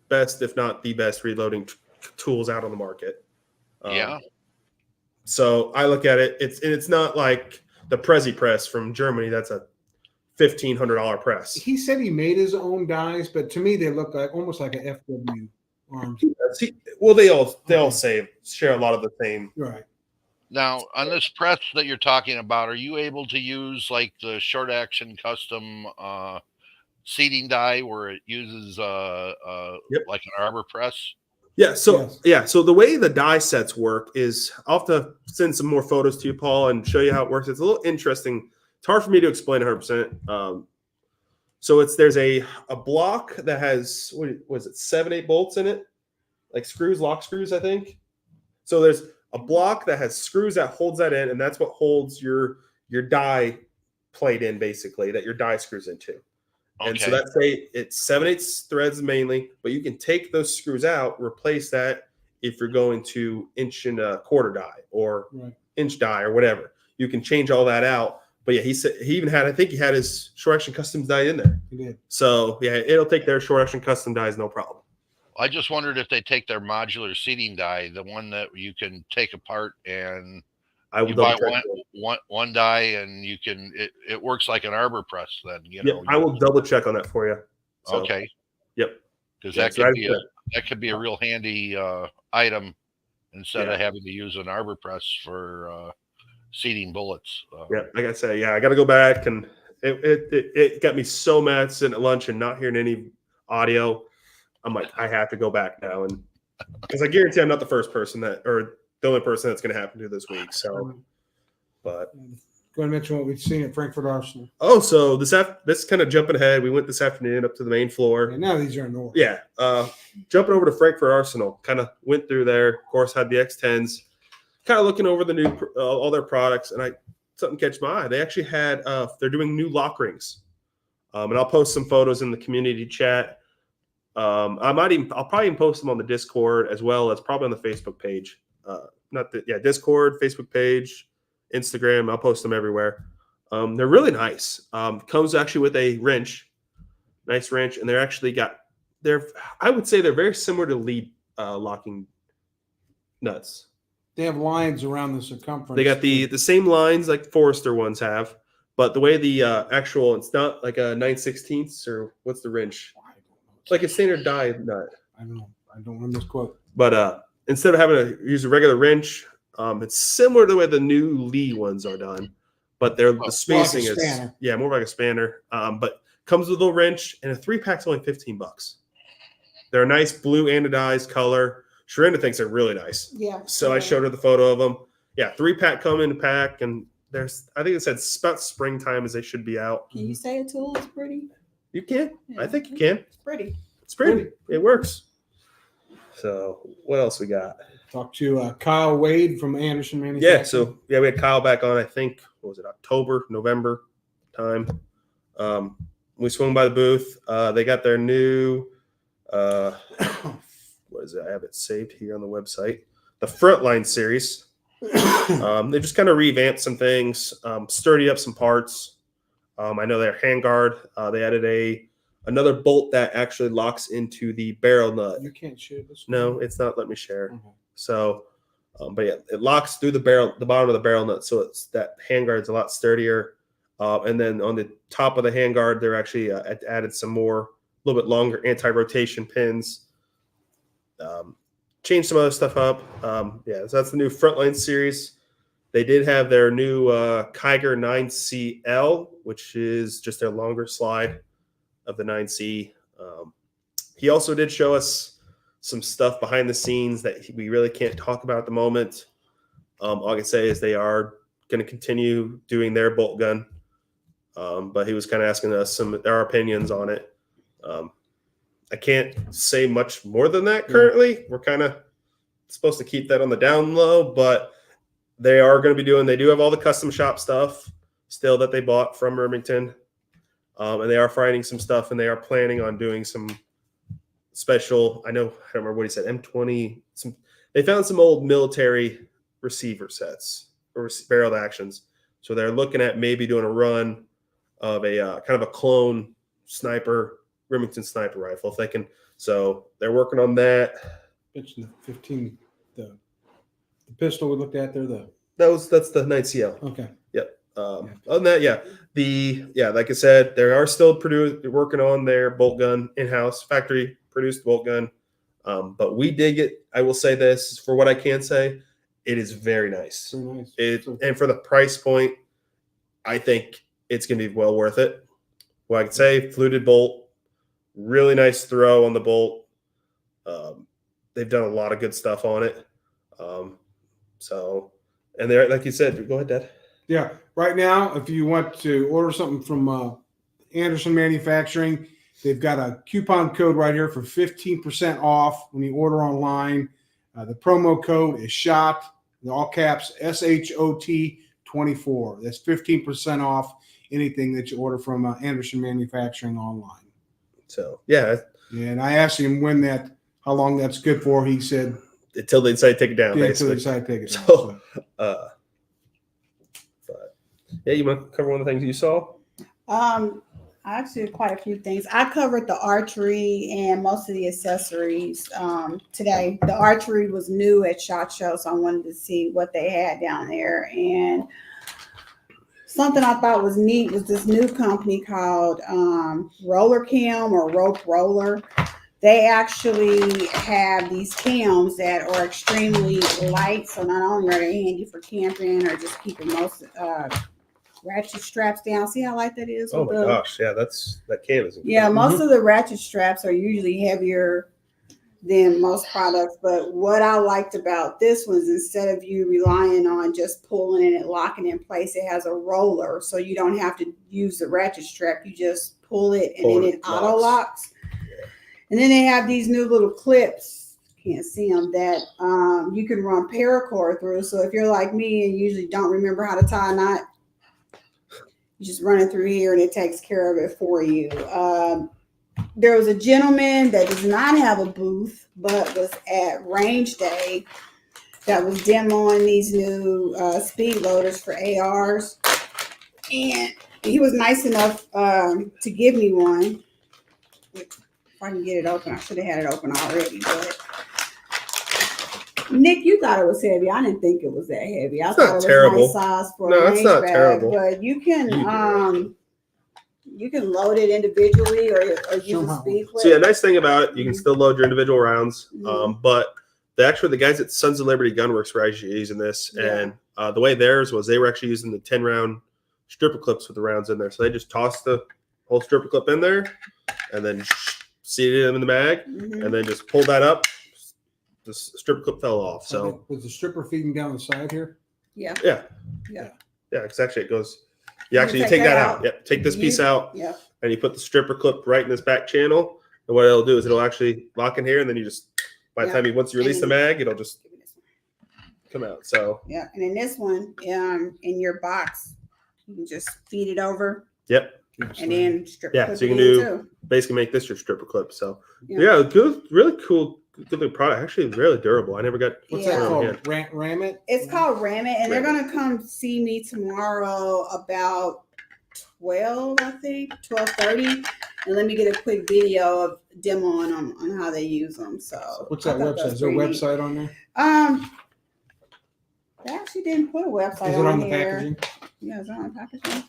best, if not the best, reloading tools out on the market. So I look at it. It's not like the Prezi press from Germany. That's a $1,500 press. He said he made his own dies, but to me they look like almost like an FW arms. Well, they all share a lot of the same. Right. Now, on this press that you're talking about, are you able to use like the short action custom seating die where it uses like an arbor press? Yeah. So So the way the die sets work is I'll have to send some more photos to you, Paul, and show you how it works. It's a little interesting. It's hard for me to explain 100%. So there's a block that has, what was it, 7-8 bolts in it, like lock screws, I think. So there's a block that has screws that holds that in, and that's what holds your die plate in, basically, that your die screws into. Okay. And so it's 7/8 threads mainly, but you can take those screws out, replace that if you're going to inch and a quarter die or inch die or whatever. You can change all that out. But yeah, he said he even had, I think he had his short action custom die in there. He did. So yeah, it'll take their short action custom dies, no problem. I just wondered if they take their modular seating die, the one that you can take apart, and you buy one die, and you can it works like an arbor press. Then I will double check on that for you. So, okay. Yep. Because that could be a real handy item instead of having to use an arbor press for seating bullets. Like I say, I got to go back, and it got me so mad sitting at lunch and not hearing any audio. I'm like, I have to go back now, and because I guarantee I'm not the first person or the only person that's going to happen to this week. So, but go and mention what we've seen at Frankfurt Arsenal. Oh, so this kind of jumping ahead. We went this afternoon up to the main floor. And now these are in order. Yeah, jumping over to Frankfurt Arsenal. Kind of went through there. Of course, had the X10s. Kind of looking over the new all their products, and something catch my eye. They actually had they're doing new lock rings, and I'll post some photos in the community chat. I'll probably even post them on the Discord as well as probably on the Facebook page. Discord, Facebook page, Instagram. I'll post them everywhere. They're really nice. Comes actually with a wrench, nice wrench, and they're actually I would say they're very similar to lead locking nuts. They have lines around the circumference. They got the same lines like Forester ones have, but the way the actual, it's not like a 9/16 or what's the wrench? It's like a standard die nut. I don't know. I don't remember this quote. But instead of having to use a regular wrench, it's similar to the way the new Lee ones are done, but the spacing is more like a spanner. But comes with a wrench, and a 3-pack's only $15. They're a nice blue anodized color. Sharenda thinks they're really nice. Yeah. So I showed her the photo of them. Yeah, 3-pack come in a pack, and I think it said about springtime as they should be out. Can you say a tool is pretty? You can. Yeah, I think you can. It's pretty. It's pretty. It works. So what else we got? Talk to Kyle Wade from Anderson Manufacturing. We had Kyle back on, I think, what was it, October, November time. We swung by the booth. They got their new What is it? I have it saved here on the website. The Frontline series. They just kind of revamped some things, sturdy up some parts. I know their handguard. They added another bolt that actually locks into the barrel nut. You can't share this. No, it's not letting me share. Mm-hmm. So, but yeah, it locks through the bottom of the barrel nut, so it's that handguard's a lot sturdier. And then on the top of the handguard, they're actually added some more, a little bit longer anti-rotation pins. Changed some other stuff up. Yeah, so that's the new Frontline series. They did have their new Kiger 9CL, which is just a longer slide of the 9C. He also did show us some stuff behind the scenes that we really can't talk about at the moment. All I can say is they are going to continue doing their bolt gun, but he was kind of asking us our opinions on it. I can't say much more than that currently. We're kind of supposed to keep that on the down low, but they are going to be they do have all the custom shop stuff still that they bought from Remington. And they are finding some stuff, and they are planning on doing some special, I don't remember what he said, M20. They found some old military receiver sets or barreled actions. So they're looking at maybe doing a run of a kind of a clone Remington sniper rifle if they can. So they're working on that. Mention the 15, the pistol we looked at there. That's the 9CL. Okay. Yep. Other than that, like I said, they are still working on their bolt gun in-house, factory produced bolt gun. But we dig it. I will say this for what I can say, it is very nice. Very nice. And for the price point, I think it's going to be well worth it. Well, I can say fluted bolt. Really nice throw on the bolt. They've done a lot of good stuff on it. And they're, like you said, go ahead, Dad. Yeah. Right now, if you want to order something from Anderson Manufacturing, they've got a coupon code right here for 15% off when you order online. The promo code is SHOT, in all caps, SHOT2024. That's 15% off anything that you order from Anderson Manufacturing online. So, yeah. And I asked him how long that's good for. He said until they decide to take it down. Until they decide to take it down. So, but yeah, you want to cover one of the things you saw? Actually, quite a few things. I covered the archery and most of the accessories today. The archery was new at SHOT Show, so I wanted to see what they had down there. And something I thought was neat was this new company called Roller Cam or Rope Roller. They actually have these cams that are extremely light, so not only are they handy for camping or just keeping most ratchet straps down. See how light that is? Oh my gosh, yeah, that cam is incredible. Yeah, most of the ratchet straps are usually heavier than most products, but what I liked about this was instead of you relying on just pulling it and locking it in place, it has a roller, so you don't have to use the ratchet strap. You just pull it and then it auto locks. And then they have these new little clips, can't see them, that you can run paracord through. So if you're like me and usually don't remember how to tie a knot, you just run it through here and it takes care of it for you. There was a gentleman that does not have a booth, but was at Range Day that was demoing these new speed loaders for ARs. And he was nice enough to give me one. If I can get it open, I should have had it open already. But Nick, you thought it was heavy. I didn't think it was that heavy. I thought it was terrible. Nice size for No, a it's not range bag, terrible. but you can load it individually or use a speed clip. So yeah, nice thing about it, you can still load your individual rounds. But the guys at Sons of Liberty Gunworks were actually using this, and the way theirs was, they were actually using the 10-round stripper clips with the rounds in there. So they just tossed the whole stripper clip in there, and then seated them in the mag, and then just pulled that up. The stripper clip fell off. So was the stripper feeding down the side here? Yeah, because actually it goes. You take that out. Yep. Take this piece out. Yeah. And you put the stripper clip right in this back channel. And what it'll do is it'll actually lock in here, and then you just, by the time once you release the mag, it'll just come out. So yeah, and in this one, in your box, you can just feed it over. Yep. And then strip Yeah, clip so you it can in, do too. basically make this your stripper clip. So Yeah. good, really cool, good looking product. Actually, really durable. I never got. What's Yeah. that one called? here. Ram it? It's called Ram It, and they're Ram It. gonna come see me tomorrow about 12, I think, 12:30. And let me get a quick video of demoing them on how they use them. So What's that website? Is there a website on there? They actually didn't put a website Is it on the here. packaging? Yeah, is it on the packaging?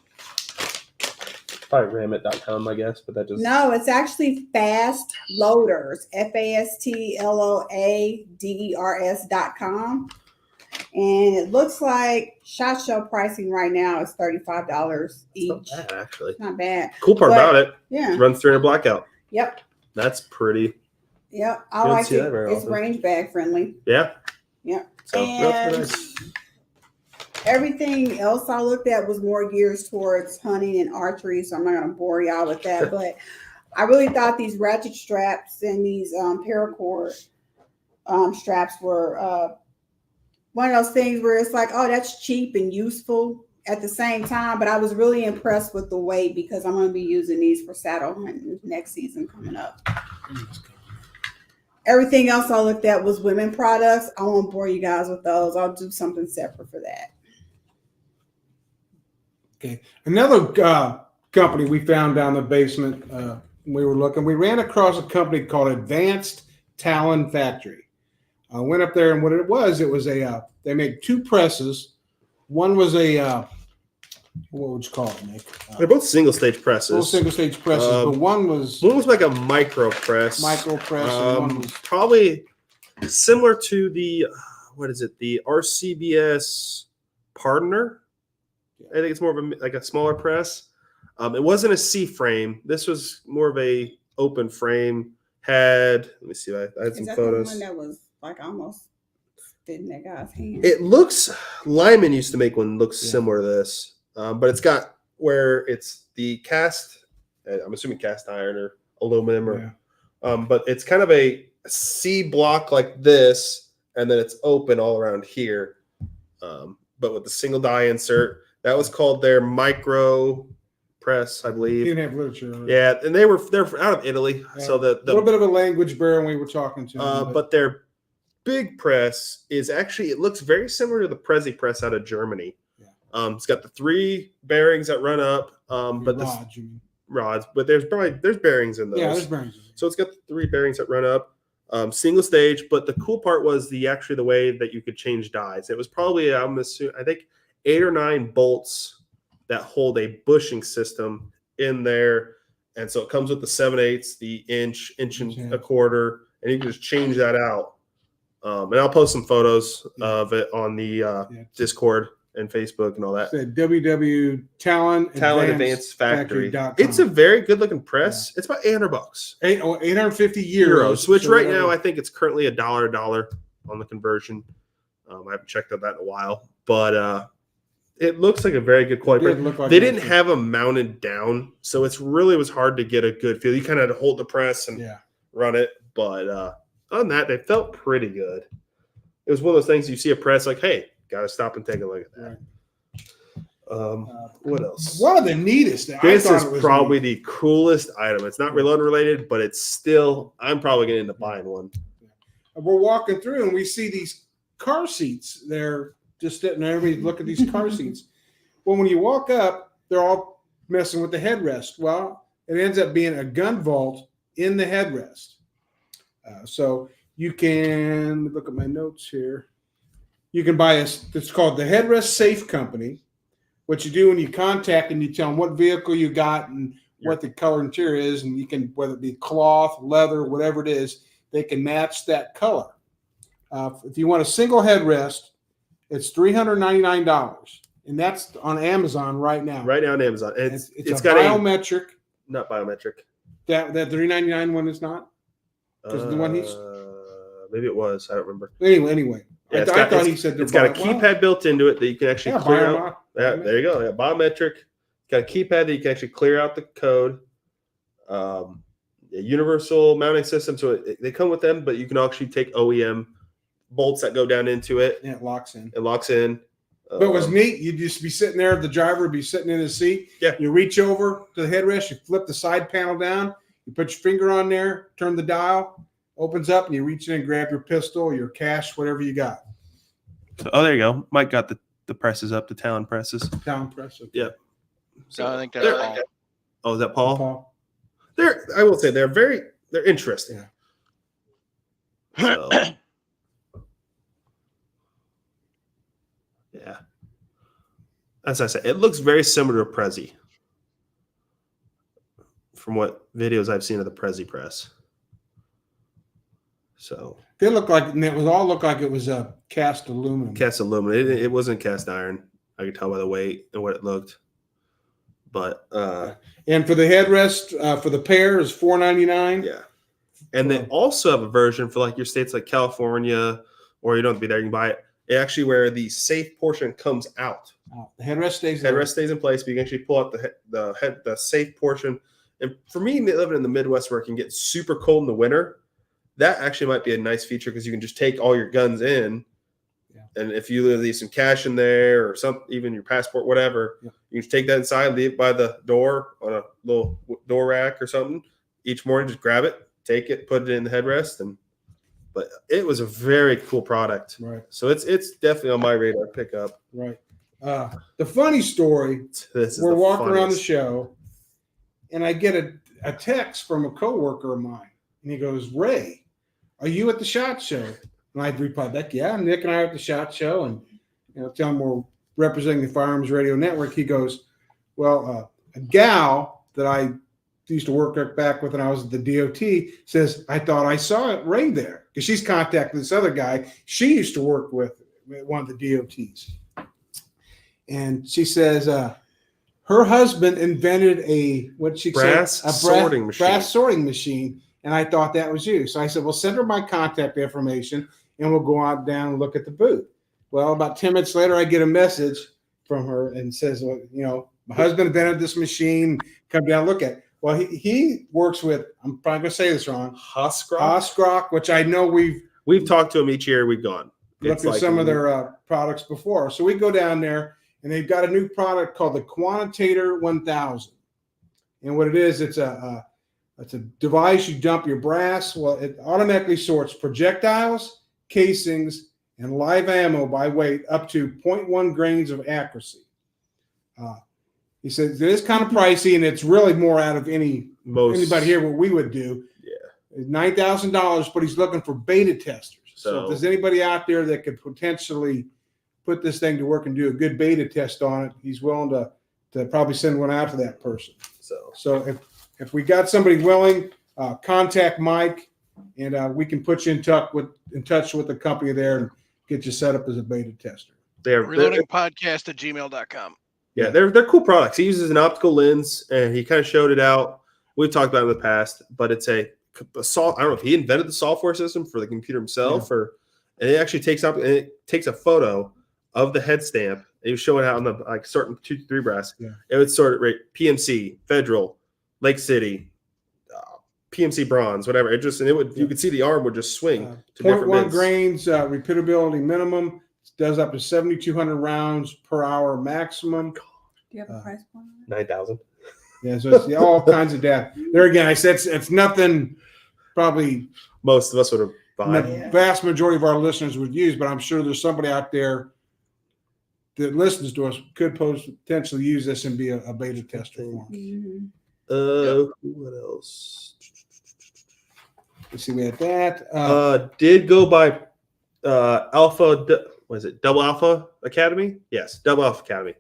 Probably ramit.com, I guess, but that just No, it's actually Fast Loaders, FASTLOADERS.com. And it looks like SHOT Show pricing right now is $35 each. not bad, actually. Not bad. Cool part about it, Yeah. it runs through in a blackout. Yep. That's pretty. Yep. I don't like see that it. very It's often. range bag friendly. Yeah. Yep. So And that's nice. everything else I looked at was more geared towards hunting and archery, so I'm not going to bore y'all with that. But I really thought these ratchet straps and these paracord straps were one of those things where it's like, oh, that's cheap and useful at the same time. But I was really impressed with the weight because I'm going to be using these for saddle hunting next season coming up. Everything else I looked at was women products. I won't bore you guys with those. I'll do something separate for that. Okay. Another company we found down the basement, we were looking, we ran across a company called Advanced Talon Factory. I went up there, and what it was a, they make two presses. One was a, what would you call it, Nick? They're both single stage presses. Both single stage presses, but one was like a micro press. and one was probably similar to the, what is it? The RCBS Partner. I think it's more of a smaller press. It wasn't a C frame. This was more of a open frame. Let me see. I had some photos. The one that was like almost fit in that guy's hand? It looks. Lyman used to make one looks similar to this, but it's got where it's the cast. I'm assuming cast iron or aluminum, or but it's kind of a C block like this, and then it's open all around here, but with the single die insert. That was called their micro press, I believe. You didn't have literature. Yeah, and they're out of Italy, so the little bit of a language barrier when we were talking to them. But their big press is actually, it looks very similar to the Prezi press out of Germany. Yeah. It's got the 3 bearings that run up, but rods, but there's bearings in those. Yeah, there's bearings. So it's got the 3 bearings that run up, single stage. But the cool part was the way that you could change dies. It was probably, I think 8 or 9 bolts that hold a bushing system in there, and so it comes with the 7/8, the inch and a quarter, and you can just change that out. And I'll post some photos of it on the Discord and Facebook and all that. www.Talon Advanced Factory. It's a very good looking press. It's about $800. 850 euros. Which right now I think it's currently $1 on the conversion. I haven't checked on that in a while, but it looks like a very good quality. They didn't have them mounted down, so it was hard to get a good feel. You kind of had to hold the press and run it, but other than that, they felt pretty good. It was one of those things you see a press like, hey, gotta stop and take a look at that. What else? One of the neatest. This is probably the coolest item. It's not reload related, but it's still. I'm probably going to end up buying one. We're walking through and we see these car seats. They're just sitting there. Everybody look at these car seats. Well, when you walk up, they're all messing with the headrest. Well, it ends up being a gun vault in the headrest. So you can look at my notes here. You can buy it's called the Headrest Safe Company. What you do when you contact them, you tell them what vehicle you got and what the color interior is, and you can, whether it be cloth, leather, whatever it is, they can match that color. If you want a single headrest, it's $399, and that's on Amazon right now. Right now on Amazon, it's got biometric. Not biometric. That $399 one is not. Because the one he's maybe it was. I don't remember. Anyway. Yeah, I thought he said it's got a keypad built into it that you can actually clear out. Yeah, there you go. Yeah, biometric. Got a keypad that you can actually clear out the code. A universal mounting system, so they come with them, but you can actually take OEM bolts that go down into it. Yeah, it locks in. But it was neat. You'd just be sitting there. The driver would be sitting in his seat. Yeah. You reach over to the headrest. You flip the side panel down. You put your finger on there. Turn the dial. Opens up, and you reach in and grab your pistol, your cash, whatever you got. So, there you go. Mike got the presses up, the Talon presses. Talon press. Okay. Yep. So I think that's Paul. Oh, is that Paul? Paul. I will say they're interesting. Yeah. So, yeah. As I said, it looks very similar to Prezi from what videos I've seen of the Prezi press. So They look like it was a cast aluminum. cast aluminum. It wasn't cast iron. I could tell by the weight and what it looked. But and for the headrest, for the pair is $4.99. yeah. And they also have a version for like your states like California, or you don't have to be there, you can buy it. Actually, where the safe portion comes out. The headrest stays. Headrest stays in place, but you can actually pull out the safe portion. And for me, living in the Midwest where it can get super cold in the winter, that actually might be a nice feature because you can just take all your guns in. Yeah. And if you leave some cash in there or even your passport, whatever, yeah. You can take that inside, leave it by the door on a little door rack or something. Each morning, just grab it, take it, put it in the headrest. But it was a very cool product. Right. So it's definitely on my radar pickup. Right. The funny story, we're walking around the show, and I get a text from a coworker of mine, and he goes, "Ray, are you at the SHOT Show?" And I replied back, "Yeah, Nick and I are at the SHOT Show," and tell him we're representing the Firearms Radio Network. He goes, "Well, a gal that I used to work back with when I was at the DOT says, I thought I saw it Ray there," because she's contacted this other guy she used to work with one of the DOTs. And she says her husband invented a brass sorting machine, and I thought that was you. So I said, "Well, send her my contact information, and we'll go out down and look at the booth." Well, about 10 minutes later, I get a message from her and says, "Well, my husband invented this machine. Come down and look at it." Well, he works with, I'm probably going to say this wrong, Hoscroc, which I know we've talked to him each year we've gone. Looked at some of their products before. So we go down there, and they've got a new product called the Quantitator 1000. And what it is, it's a device you dump your brass. Well, it automatically sorts projectiles, casings, and live ammo by weight up to 0.1 grains of accuracy. He says it is kind of pricey, and it's really more out of anybody here what we would do. Yeah, $9,000, but he's looking for beta testers. So if there's anybody out there that could potentially put this thing to work and do a good beta test on it, he's willing to probably send one out to that person. So if we got somebody willing, contact Mike, and we can put you in touch with the company there and get you set up as a beta tester. Reloadingpodcast@gmail.com. Yeah, they're cool products. He uses an optical lens, and he kind of showed it out. We've talked about it in the past, but it's a I don't know if he invented the software system for the computer himself, and it actually takes a photo of the head stamp. And he was showing out on the certain 2-3 brass. Yeah. It would sort of rate PMC, Federal, Lake City, PMC bronze, whatever. You could see the arm would just swing to 0.1 grains repeatability minimum. Does up to 7,200 rounds per hour maximum. Do you have a price point? 9,000. Yeah, so it's all kinds of data. There again, I said it's nothing. Probably most of us would have bought. The vast majority of our listeners would use, but I'm sure there's somebody out there that listens to us could potentially use this and be a beta tester for them. What else? Let's see, we had that. Did go by Alpha. Was it Double Alpha Academy? Yes, Double Alpha Academy.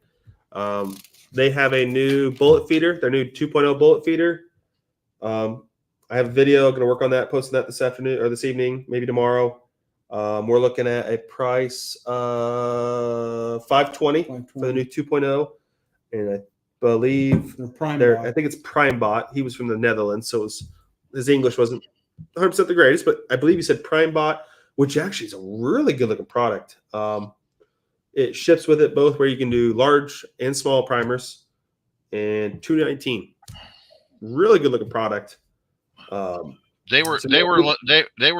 They have a new bullet feeder, their new 2.0 bullet feeder. I have a video. I'm going to work on that, posting that this afternoon or this evening, maybe tomorrow. We're looking at a price of $520 for the new 2.0, and I believe I think it's PrimeBot. He was from the Netherlands, so his English wasn't 100% the greatest, but I believe he said PrimeBot, which actually is a really good looking product. It ships with it both where you can do large and small primers, and $219. Really good looking product. They were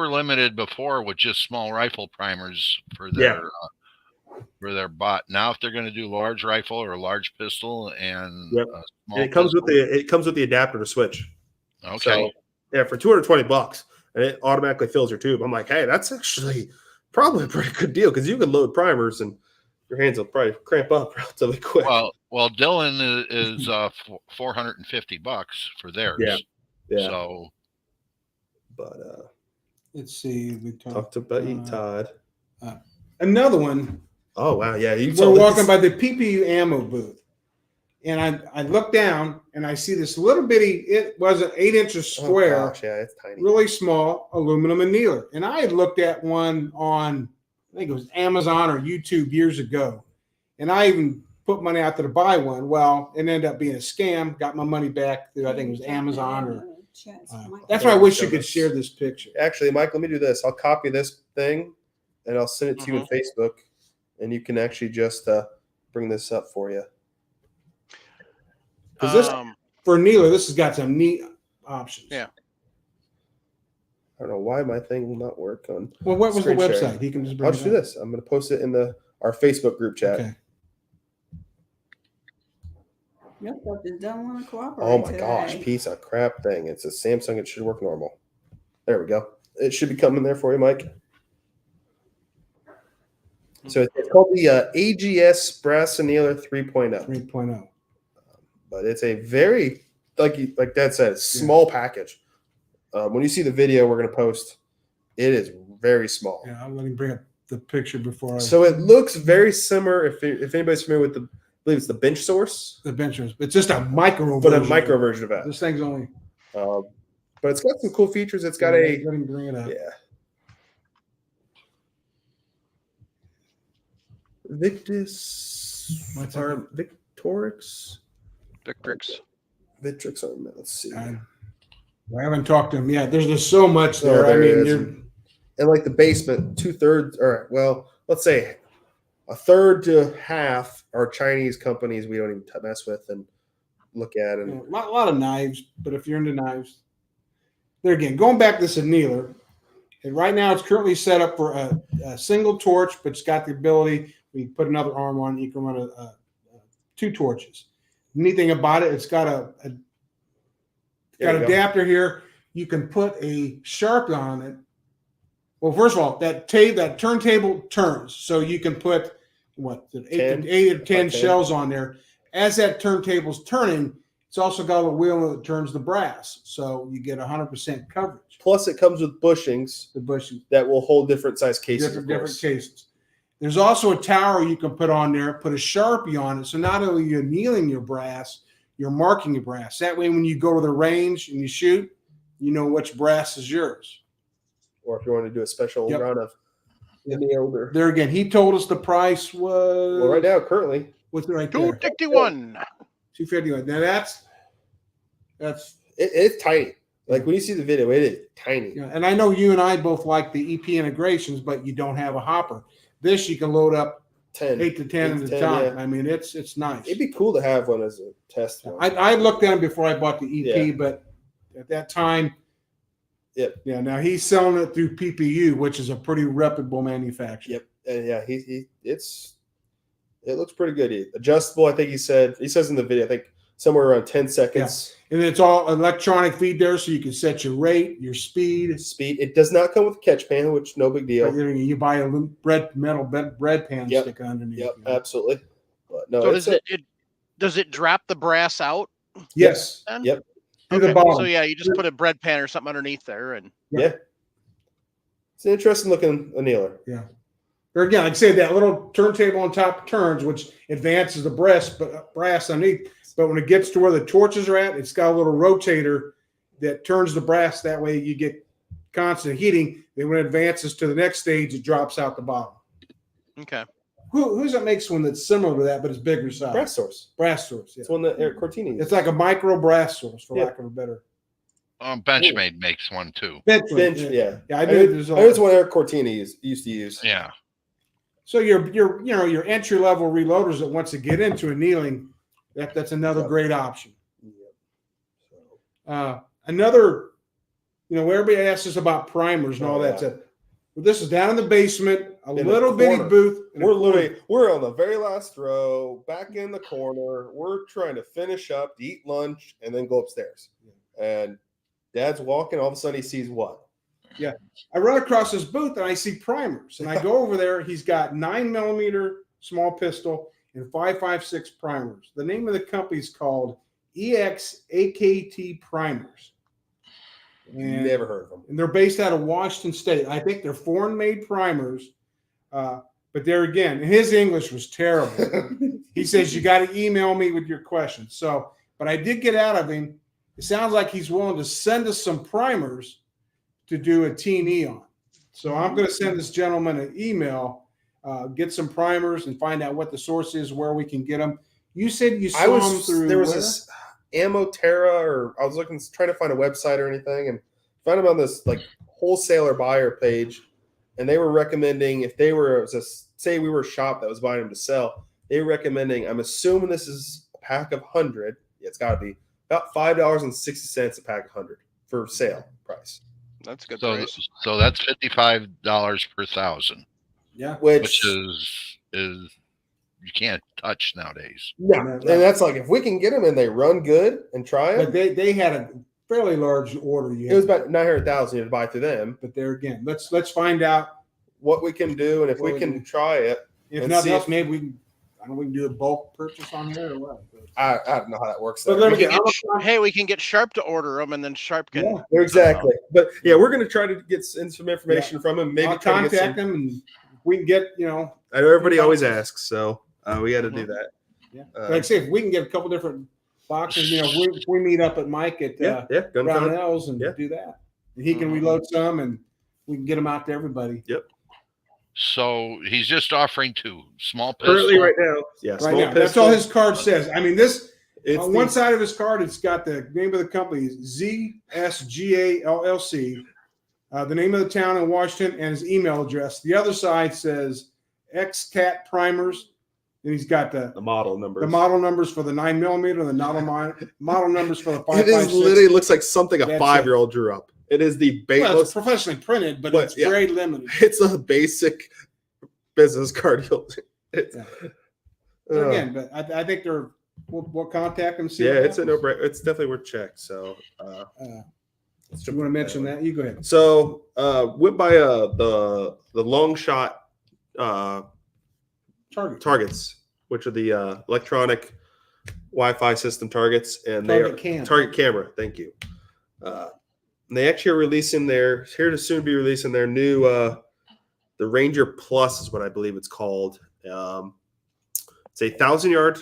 limited before with just small rifle primers for their for their bot. Now, if they're going to do large rifle or large pistol and Yep. small And it comes pistol, with the adapter to switch. okay. So, yeah, for $220, and it automatically fills your tube. I'm like, hey, that's actually probably a pretty good deal because you can load primers and your hands will probably cramp up relatively quick. Well, Dylan is $450 for theirs. Yeah. So, but let's see. We talked about Todd. Another one. Oh wow, yeah. We're walking by the PPU ammo booth, and I look down and I see this little bitty. It was an 8 inches square. Oh, gosh, yeah, it's tiny. Really small aluminum annealer. And I had looked at one on, I think it was Amazon or YouTube years ago, and I even put money out there to buy one. Well, it ended up being a scam. Got my money back through, I think it was Amazon or. That's why I wish you could share this picture. Actually, Mike, let me do this. I'll copy this thing, and I'll send it to you in Facebook, and you can actually just bring this up for you. Because this, for Neela, this has got some neat options. Yeah. I don't know why my thing will not work on. Well, what was the screen website? sharing. He can just bring I'll just do this. I'm going to post it in our Facebook group chat. Okay. Your stuff just don't want to cooperate. Oh my gosh, piece of crap thing. It's a Samsung. It should work normal. There we go. It should be coming there for you, Mike. So it's called the AGS Brass Annealer 3.0. 3.0. But it's a very, like Dad said, small package. When you see the video we're going to post, it is very small. Yeah, I'm going to bring up the picture before. So it looks very similar. If anybody's familiar with I believe it's the bench source. The benchers. It's just a micro But version. a micro version of that. This thing's only. But it's got some cool features. It's got Let him bring it up. Victus or Victorix. Victrix armament. Let's see. I haven't talked to him yet. There's just so much there. And like the basement, 2/3, or well, let's say a third to half are Chinese companies we don't even mess with and look at. And a lot of knives, but if you're into knives, there again, going back to this annealer, and right now it's currently set up for a single torch, but it's got the ability, when you put another arm on, you can run 2 torches. The neat thing about it, it's got an adapter here. You can put a sharp on it. Well, first of all, that turntable turns, so you can put 8 or 10 shells on there. As that turntable's turning, it's also got a wheel that turns the brass, so you get 100% coverage. Plus, it comes with bushings. The bushing that will hold different size cases. Different cases. There's also a tower you can put on there. Put a Sharpie on it, so not only you're annealing your brass, you're marking your brass. That way, when you go to the range and you shoot, you know which brass is yours. Or if you want to do a special run of annealed. There again, he told us the price was. Well, right now, currently, what's it right there? $251. $251. Now it's tiny. Like when you see the video, it is tiny. Yeah, and I know you and I both like the EP integrations, but you don't have a hopper. This you can load up 8 to 10 at a time. Yeah. I mean, it's nice. It'd be cool to have one as a test. I looked at them before I bought the EP, but at that time, yeah. Now he's selling it through PPU, which is a pretty reputable manufacturer. Yep, and it looks pretty good. Adjustable, I think he says in the video. I think somewhere around 10 seconds. Yeah. And it's all electronic feed there, so you can set your rate, your speed. It does not come with a catch pan, which no big deal. You buy a metal bread pan stick underneath. Yep, absolutely. But no, so does it drop the brass out? Yes. Then? Yep. Okay. So you just put a bread pan or something underneath there, and it's an interesting looking annealer. Yeah. Or again, like I say, that little turntable on top turns, which advances the brass underneath. But when it gets to where the torches are at, it's got a little rotator that turns the brass. That way you get constant heating. Then when it advances to the next stage, it drops out the bottom. Okay. Who's that makes one that's similar to that, but it's bigger size? Brass Source. Brass Source. Yeah. It's one that Eric Cortini uses. It's like a micro brass source, for lack of a better. Benchmade makes one too. Bench, yeah. I knew there's one Eric Cortini used to use. Yeah. So your entry level reloaders that wants to get into annealing, that's another great option. Another, where everybody asks us about primers and all that stuff. Well, this is down in the basement. a little bitty booth. We're on the very last row, back in the corner. We're trying to finish up, to eat lunch, and then go upstairs. And Dad's walking. All of a sudden, he sees what? Yeah, I run across his booth and I see primers, and I go over there. He's got 9mm small pistol and 5.56 primers. The name of the company is called EX-AKT Primers. And, never heard of them. And they're based out of Washington State. I think they're foreign-made primers, but there again, his English was terrible. He says, you got to email me with your questions. So, but I did get out of him. It sounds like he's willing to send us some primers to do a T&E on. So I'm going to send this gentleman an email, get some primers and find out what the source is, where we can get them. You said you saw them through there was this Ammo Terra, or I was trying to find a website or anything, and found them on this like wholesaler buyer page, and they were recommending, if they were, say we were a shop that was buying them to sell, they were recommending, I'm assuming this is a pack of 100, it's got to be about $5.60 a pack of 100 for sale price. That's good. So that's $55 per 1,000. Yeah, which is you can't touch nowadays. Yeah, and that's like, if we can get them and they run good and try them. But they had a fairly large order. It was about 900,000 you had to buy through them. But there again, let's find out what we can do, and if we can try it. If nothing else, maybe we can do a bulk purchase on here or what. I don't know how that works. But we can get Sharp to order them, and then Sharp can. Yeah, exactly. But yeah, we're going to try to get some information from him. Maybe I'll contact them, and we can get, I know everybody always asks, so we got to do that. Yeah. Like I say, if we can get a couple different boxes, we meet up at Mike at Brownells and do that. And he can reload some, and we can get them out to everybody. Yep. So he's just offering 2 small pistols. Currently right now. Yeah, right now. That's all his card says. I mean, on one side of his card, it's got the name of the company, ZSGA LLC, the name of the town in Washington, and his email address. The other side says XCAT Primers, and he's got the model numbers. The model numbers for the 9mm, the model numbers for the 5.56. It literally looks like something a 5-year-old drew up. It is the it's professionally printed, but it's very limited. It's a basic business card. Again, but I think we'll contact them. See, it's a no-brainer. It's definitely worth check. So, you want to mention that? You go ahead. So, went by the long shot targets, which are the electronic Wi-Fi system targets, and target camera. Thank you. And they actually are releasing here to soon be releasing their new the Ranger Plus is what I believe it's called. It's a 1,000-yard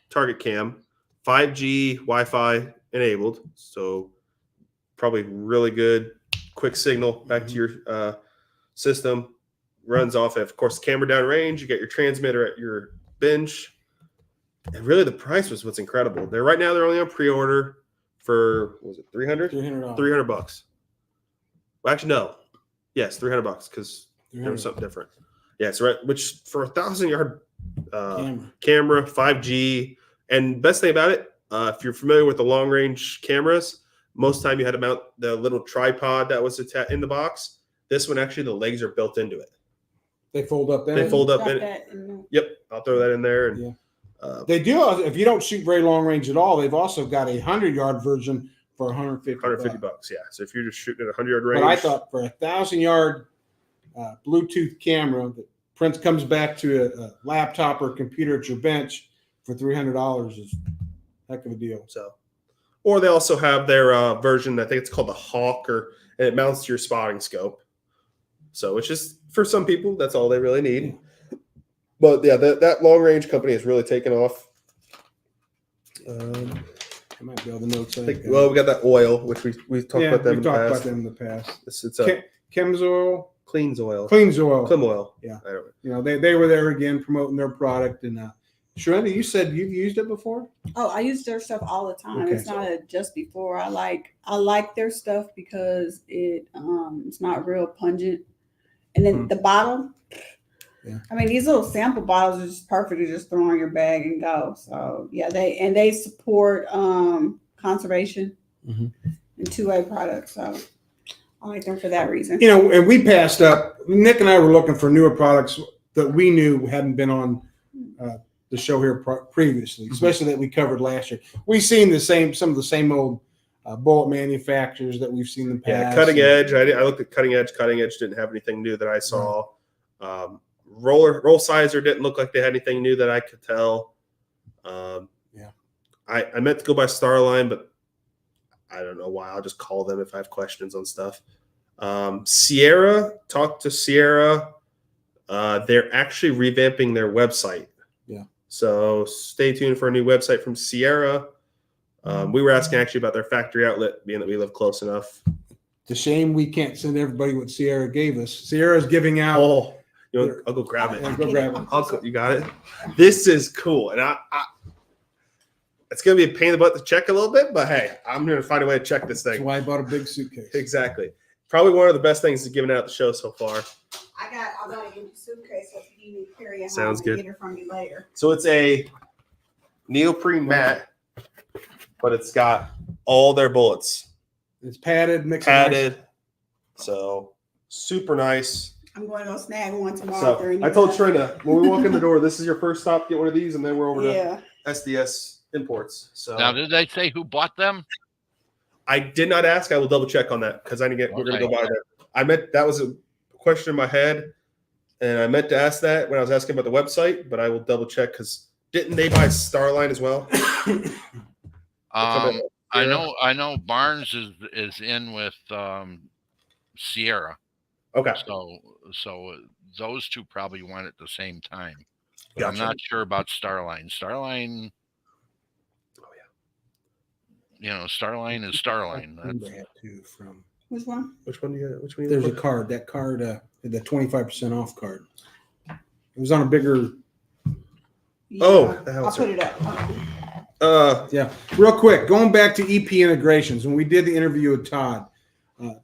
target cam, 5G Wi-Fi enabled, so probably really good quick signal back to your system. Runs off of course, camera down range. You got your transmitter at your bench, and really the price was what's incredible. They're only on pre-order for, what was it, $300? $300. Well, actually, no. Yes, $300 because there was something different. Yeah, so which for a 1,000-yard camera, 5G, and best thing about it, if you're familiar with the long-range cameras, most of the time you had to mount the little tripod that was in the box. This one, actually, the legs are built into it. They fold up. Yep, I'll throw that in there. And, they do. If you don't shoot very long range at all, they've also got a 100-yard version for $150. Yeah. So if you're just shooting at 100-yard range, but I thought for a 1,000-yard Bluetooth camera that comes back to a laptop or computer at your bench for $300 is a heck of a deal. So, or they also have their version. I think it's called the Hawk, and it mounts to your spotting scope. So it's just for some people, that's all they really need. Yeah. But yeah, that long range company has really taken off. I might be able to notes. We got that oil, which we've talked about them. We've talked about them in the past. It's a Chems Oil, Cleans Oil, Clim Oil. Yeah, they were there again promoting their product. And Sharenda, you said you've used it before. Oh, I use their stuff all the time. Okay. It's not just before. I like their stuff because it's not real pungent, and then the bottle. Yeah. I mean, these little sample bottles are just perfect to just throw in your bag and go. So yeah, they support conservation and two-way products. So I like them for that reason. You know, and we passed up. Nick and I were looking for newer products that we knew hadn't been on the show here previously, especially that we covered last year. We've seen some of the same old bullet manufacturers that we've seen in the past. Yeah, Cutting Edge. I looked at Cutting Edge. Cutting Edge didn't have anything new that I saw. Roll Sizer didn't look like they had anything new that I could tell. I meant to go by Starline, but I don't know why. I'll just call them if I have questions on stuff. Sierra, talked to Sierra. They're actually revamping their website. Yeah. So stay tuned for a new website from Sierra. We were asking actually about their factory outlet, being that we live close enough. It's a shame we can't send everybody what Sierra gave us. Sierra's giving out. Oh, I'll go grab it. Yeah, go grab it. You got it? This is cool. And I it's going to be a pain in the butt to check a little bit, but hey, I'm going to find a way to check this thing. That's why I bought a big suitcase. Exactly. Probably one of the best things that's given out at the show so far. I got an empty suitcase, so if you need to carry it Sounds home good. and get it from me later. So it's a neoprene mat, but it's got all their bullets. It's padded, padded. So super nice. I'm going to go snag one tomorrow. So I told Sharenda, when we walk in the door, this is your first stop, get one of these, and then we're over to SDS Imports. So now, did they say who bought them? I did not ask. I will double check on that because we're going to go by there. I meant that was a question in my head, and I meant to ask that when I was asking about the website, but I will double check because didn't they buy Starline as well? I know Barnes is in with Sierra. Okay. So those two probably went at the same time. But Gotcha. I'm not sure about Starline. Starline. You know, Starline is Starline. Which one? Which one do you got? Which one? There's a card. That card, the 25% off card. It was on a bigger. Yeah, I'll put it up. Yeah. Real quick, going back to EP integrations, when we did the interview with Todd,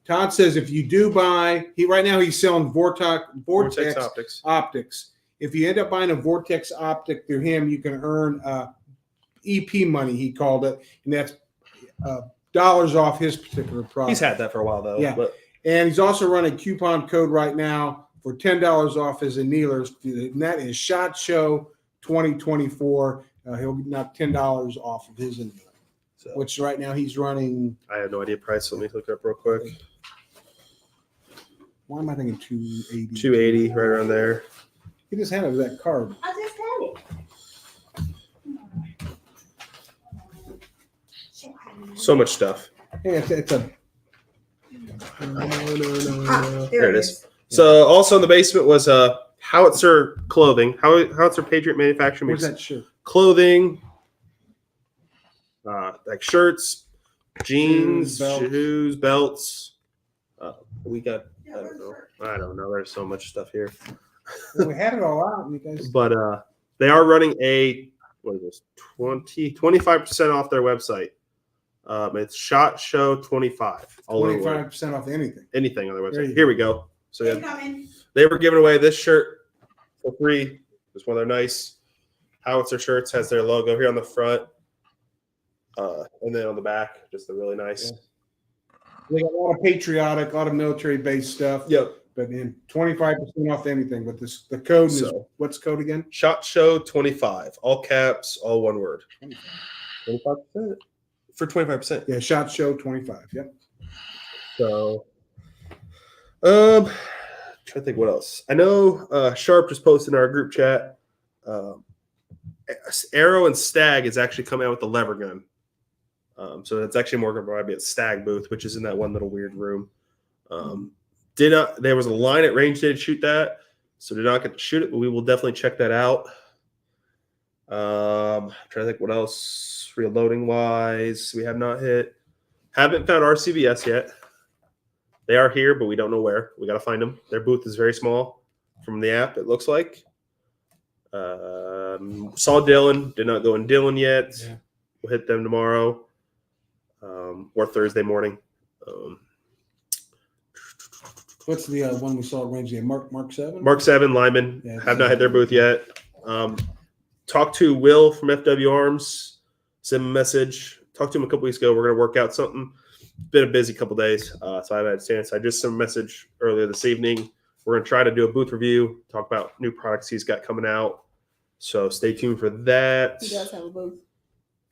Todd says if you do buy, right now he's selling Vortex optics. If you end up buying a Vortex optic through him, you can earn EP money, he called it, and that's dollars off his particular product. He's had that for a while though. Yeah. But and he's also running a coupon code right now for $10 off his annealers, and that is SHOTshow2024. He'll knock $10 off of his annealer, which right now he's running. I have no idea price. Let me look it up real quick. Why am I thinking 280? 280, right around there. He just had it with that card. I just had it. So much stuff. Hey, it's a. There it is. So also in the basement was Howitzer clothing. Howitzer Patriot Manufacturing Where's makes that shirt? clothing, like shirts, jeans, shoes, belts. We got. I don't know. There's so much stuff here. We had it all out, you guys. But they are running a 25% off their website. It's SHOTshow2024. 25% off anything. Anything on their website. Here we go. So Coming. they were giving away this shirt for free. It's one of their nice Howitzer shirts. Has their logo here on the front, and then on the back, just a really nice. Yeah. They got a lot of patriotic, a lot of military-based stuff. Yep. But then 25% off anything. But the code is what's the code again? SHOTshow25. All caps, all one word. 25%. For 25%. Yeah, SHOTshow25. Yep. So, trying to think what else. I know Sharp just posted in our group chat. Arrow and Stag is actually coming out with the lever gun. So it's actually more going to be at Stag booth, which is in that one little weird room. There was a line at range day to shoot that, so did not get to shoot it, but we will definitely check that out. Trying to think what else. Reloading wise, we have not hit. Haven't found RCVS yet. They are here, but we don't know where. We got to find them. Their booth is very small from the app, it looks like. Saw Dylan. Did not go in Dylan yet. Yeah. We'll hit them tomorrow or Thursday morning. What's the one we saw at range day? Mark 7? Mark 7, Lyman. Yeah, have not hit their booth yet. Talked to Will from FW Arms. Send him a message. Talked to him a couple weeks ago. We're going to work out something. been a busy couple days, so I haven't had a chance. I just sent a message earlier this evening. We're going to try to do a booth review, talk about new products he's got coming out. So stay tuned for that. He does have a booth.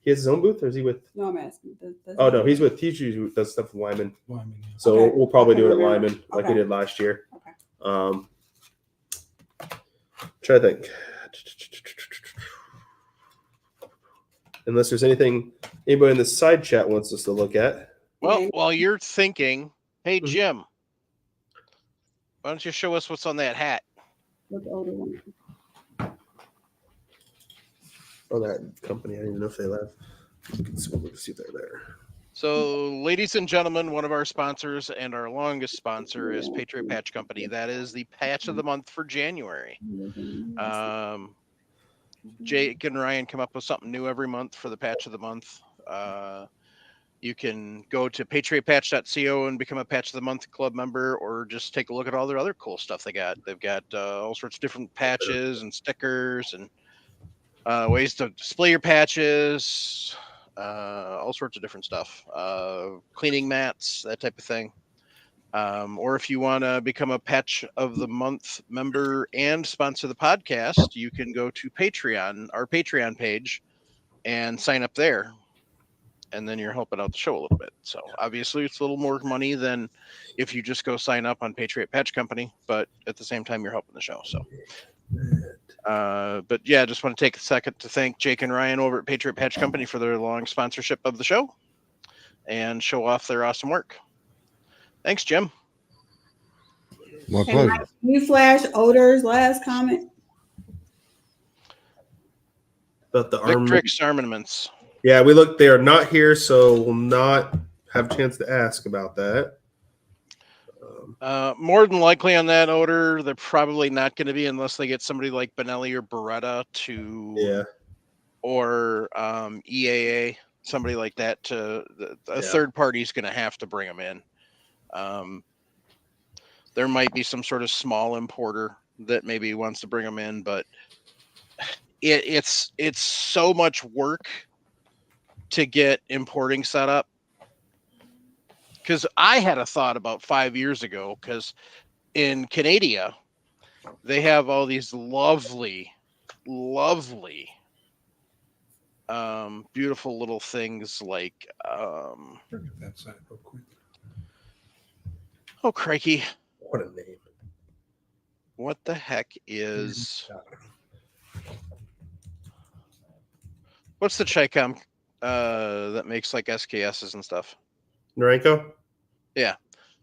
He has his own booth, or is he with? No, I'm asking. Oh no, he usually does stuff with Lyman. Wyman, yeah. So Okay. we'll probably Okay, do it at remember. Lyman like Okay. we did last year. Okay. Try to think. Unless there's anything anybody in the side chat wants us to look at. Well, Yeah. while you're thinking, hey, Mhm. Jim, why don't you show us what's on that hat? What's the older one? Oh, that company. I didn't even know if they left. We'll see if they're there. So, ladies and gentlemen, one of our sponsors and our longest sponsor is Patriot Patch Company. That is the patch of the month for January. Jake and Ryan come up with something new every month for the patch of the month. You can go to patriotpatch.co and become a Patch of the Month club member, or just take a look at all their other cool stuff they got. They've got all sorts of different patches and stickers and ways to display your patches, all sorts of different stuff, cleaning mats, that type of thing. Or if you want to become a Patch of the Month member and sponsor the podcast, you can go to Patreon, our Patreon page, and sign up there. And then you're helping out the show a little bit. So obviously it's a little more money than if you just go sign up on Patriot Patch Company, but at the same time you're helping the show. So but yeah, just want to take a second to thank Jake and Ryan over at Patriot Patch Company for their long sponsorship of the show and show off their awesome work. Thanks, Jim. My Hey, pleasure. Mike, can you flash Odor's last comment? About the arm. Victrix Armaments. Yeah, we looked. They are not here, so we'll not have a chance to ask about that. More than likely on that order, they're probably not going to be unless they get somebody like Benelli or Beretta Yeah. or EAA, somebody like that. A third party is going to have to bring them in. There might be some sort of small importer that maybe wants to bring them in, but it's so much work to get importing set up. Because I had a thought about 5 years ago, because in Canada, they have all these lovely, beautiful little things like, That side real quick. oh, crikey. What a name. What the heck is, what's the Chicom that makes like SKSs and stuff? Norenko? Yeah.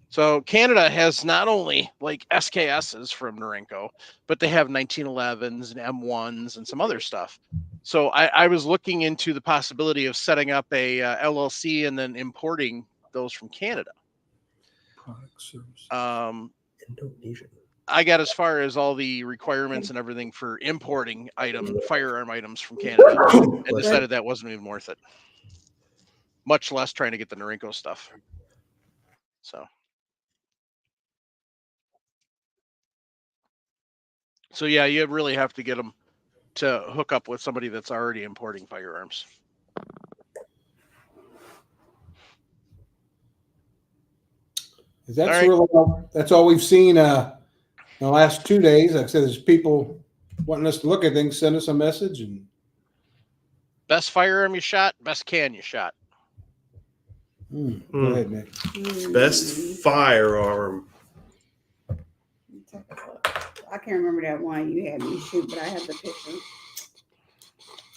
So Canada has not only like SKSs from Norenko, but they have 1911s and M1s and some other stuff. So I was looking into the possibility of setting up a LLC and then importing those from Canada. Product service. Indonesian. I got as far as all the requirements and everything for importing firearm items from Canada, and decided that wasn't even worth it. Much less trying to get the Norenko stuff. So yeah, you really have to get them to hook up with somebody that's already importing firearms. That's all we've seen in the last 2 days. Like I said, there's people wanting us to look at things. Send us a message. And best firearm you shot, best can you shot. go ahead, Nick. Best firearm. I can't remember that one you had me shoot, but I have the picture.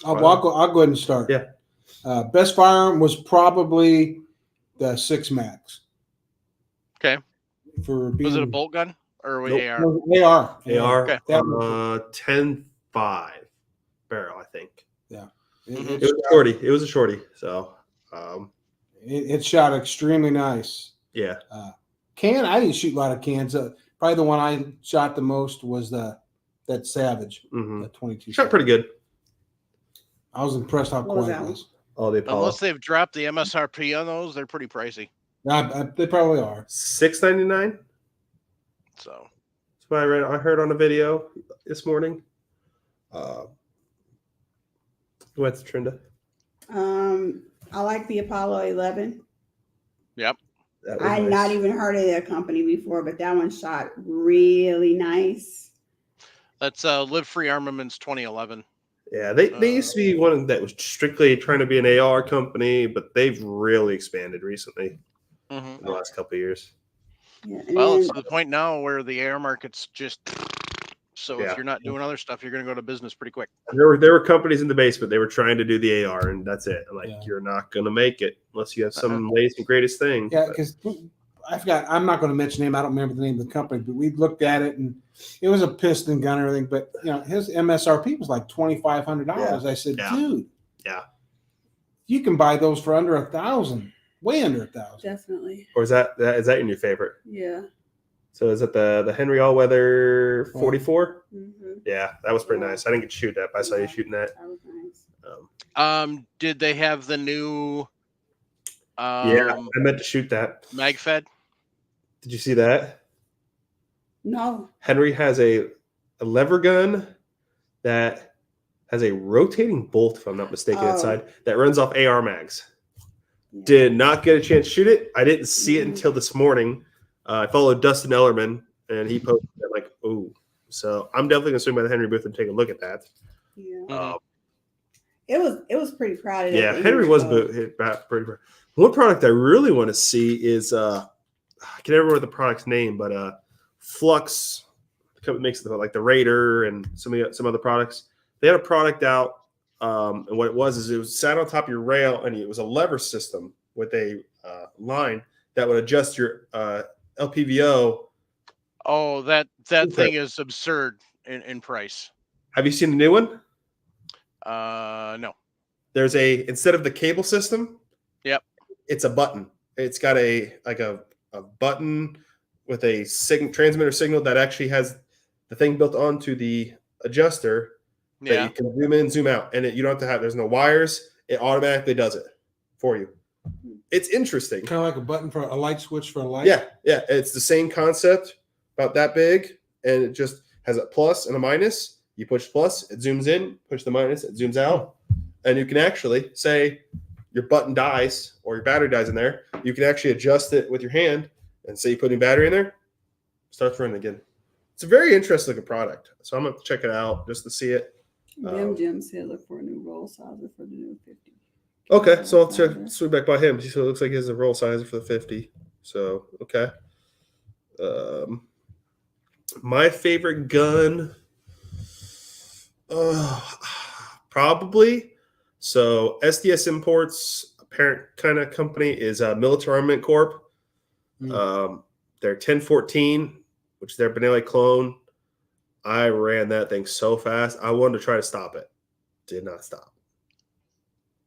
I'll go ahead and start. Yeah. Best firearm was probably the 6 Max. Okay. Was it a bolt gun or Nope. AR? AR. AR. Okay. 10.5 barrel, I think. Yeah. It was a shorty. It was a shorty. So it shot extremely nice. yeah. I didn't shoot a lot of cans. Probably the one I shot the most was that Savage. The 22. Shot pretty good. I was impressed how What was quiet that it was. Oh, the Apollo. Unless they've dropped the MSRP on those, they're pretty pricey. They probably are. $6.99. So that's what I heard on a video this morning. What's Trinda? I like the Apollo 11. Yep. I had not even heard of that company before, but that one shot really nice. That's Live Free Armaments 2011. Yeah, they used to be one that was strictly trying to be an AR company, but they've really expanded recently in the last couple of years. Yeah, well, it's to the point now where the AR market's just so Yeah. if you're not doing other stuff, you're going to go to business pretty quick. There were companies in the basement. They were trying to do the AR, and that's it. Like you're not going to make it unless you have some latest and greatest thing. Yeah, because I forgot. I'm not going to mention name. I don't remember the name of the company, but we looked at it, and it was a piston gun and everything. But his MSRP was like $2,500. I said, dude, you can buy those for under $1,000, way under $1,000. Definitely. Or is that in your favorite? Yeah. So is it the Henry All-Weather 44? Mm-hmm. Yeah, that was pretty nice. I didn't get to shoot that, but I saw you shooting that. That was nice. Did they have the new? Yeah, I meant to shoot that. MagFed. Did you see that? No. Henry has a lever gun that has a rotating bolt, if I'm not mistaken, inside that runs off AR mags. Yeah. Did not get a chance to shoot it. I didn't see it until this morning. I followed Dustin Ellerman, and he posted it like, "Oh." So I'm definitely going to swing by the Henry booth and take a look at that. Yeah. It was pretty crowded. Yeah, Henry was pretty crowded. One product I really want to see is I can never remember the product's name, but Flux makes like the Raider and some other products. They had a product out, and what it was sat on top of your rail, and it was a lever system with a line that would adjust your LPVO. Oh, that thing is absurd in price. Have you seen the new one? No. There's instead of the cable system. Yep. It's a button. It's got a button with a transmitter signal that actually has the thing built onto the adjuster that you can zoom in, zoom out, and you don't have to there's no wires. It automatically does it for you. It's interesting. Kind of like a button for a light switch for a light. Yeah. It's the same concept, about that big, and it just has a plus and a minus. You push plus, it zooms in. Push the minus, it zooms out. And you can actually say your button dies or your battery dies in there. You can actually adjust it with your hand and say you put a battery in there, starts running again. It's a very interesting looking product. So I'm going to check it out just to see it. Jim said look for a new roll sizer for the new 50. Okay, so I'll swing back by him. So it looks like he has a roll sizer for the 50. So, okay. My favorite gun, probably. So SDS Imports, a parent kind of company, is Military Armament Corp. They're 1014, which is their Benelli clone. I ran that thing so fast. I wanted to try to stop it. Did not stop.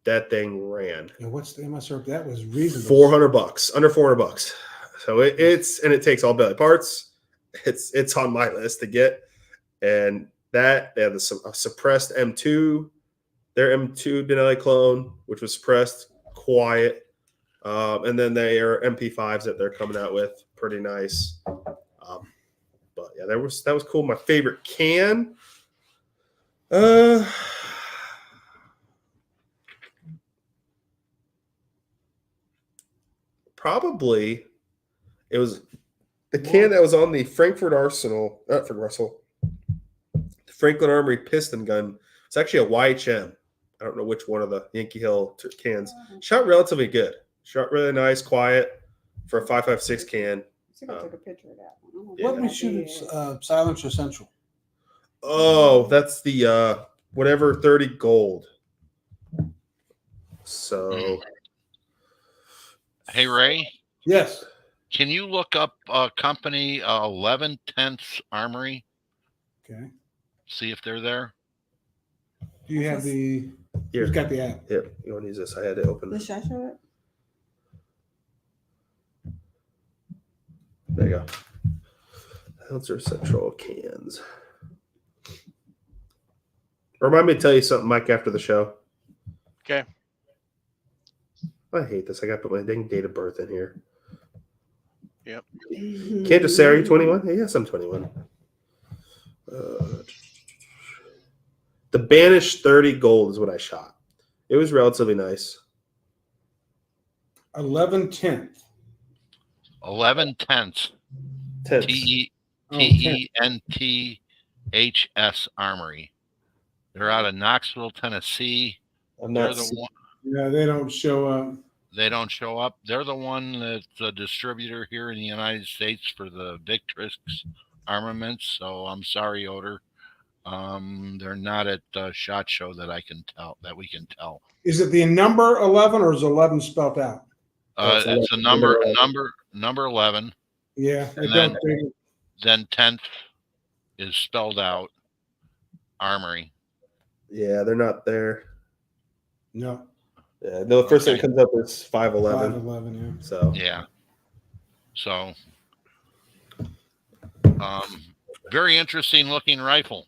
That thing ran. And what's the MSRP? That was reasonable. $400, under $400. So it takes all belly parts. It's on my list to get, and that they have a suppressed M2, their M2 Benelli clone, which was suppressed, quiet, and then they are MP5s that they're coming out with, pretty nice. But yeah, that was cool. My favorite can, probably it was the can that was on the Frankfurt Arsenal, not Frankfurt Arsenal, the Franklin Armory piston gun. It's actually a YHM. I don't know which one of the Yankee Hill cans. Shot relatively good. Shot really nice, quiet for a 5.56 can. I took a picture of that one. What did we shoot at Silencer Central? Oh, that's the whatever 30 gold. So, hey Ray. Yes. Can you look up company 11/10 Armory? Okay. See if they're there. Do you have the? Who's got the app? Yeah, you want to use this? I had it open. The SHOT Show it. There you go. Silencer Central cans. Remind me to tell you something, Mike, after the show. Okay. I hate this. I got to put my dang date of birth in here. Yep. Can't just say, are you 21? Hey, yes, I'm 21. The Banished 30 gold is what I shot. It was relatively nice. 11/10. 11 tenths. Tenths. TENTHS Armory. They're out of Knoxville, Tennessee. I'm They're not. the one. Yeah, they don't show up. They don't show up. They're the one that's a distributor here in the United States for the Victrix armaments. So I'm sorry, Oder. They're not at SHOT Show that we can tell. Is it the number 11 or is 11 spelled out? It's a number 11. Yeah, And then 10th is spelled out. Armory. Yeah, they're not there. No. Yeah, no. The first thing that comes up is 511. 511, yeah. So yeah. So, very interesting looking rifles,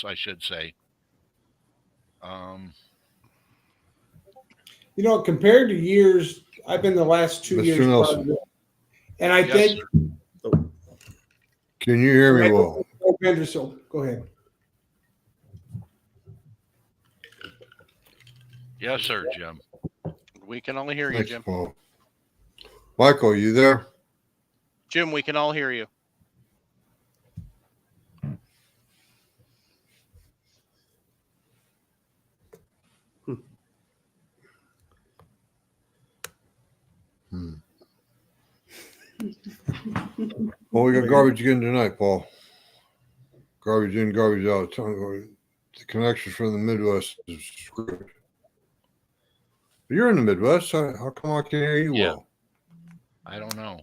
I should say. You know, compared to years, I've been the last 2 Mr. years, Nelson. and I think. Can you hear me well? Go ahead. Yes, sir, Jim. We can only hear you, Thanks, Jim. Paul. Michael, you there? Jim, we can all hear you. Well, we got garbage again tonight, Paul. Garbage in, garbage out. The connections from the Midwest is screwed. You're in the Midwest. How come I can't hear you well? I don't know.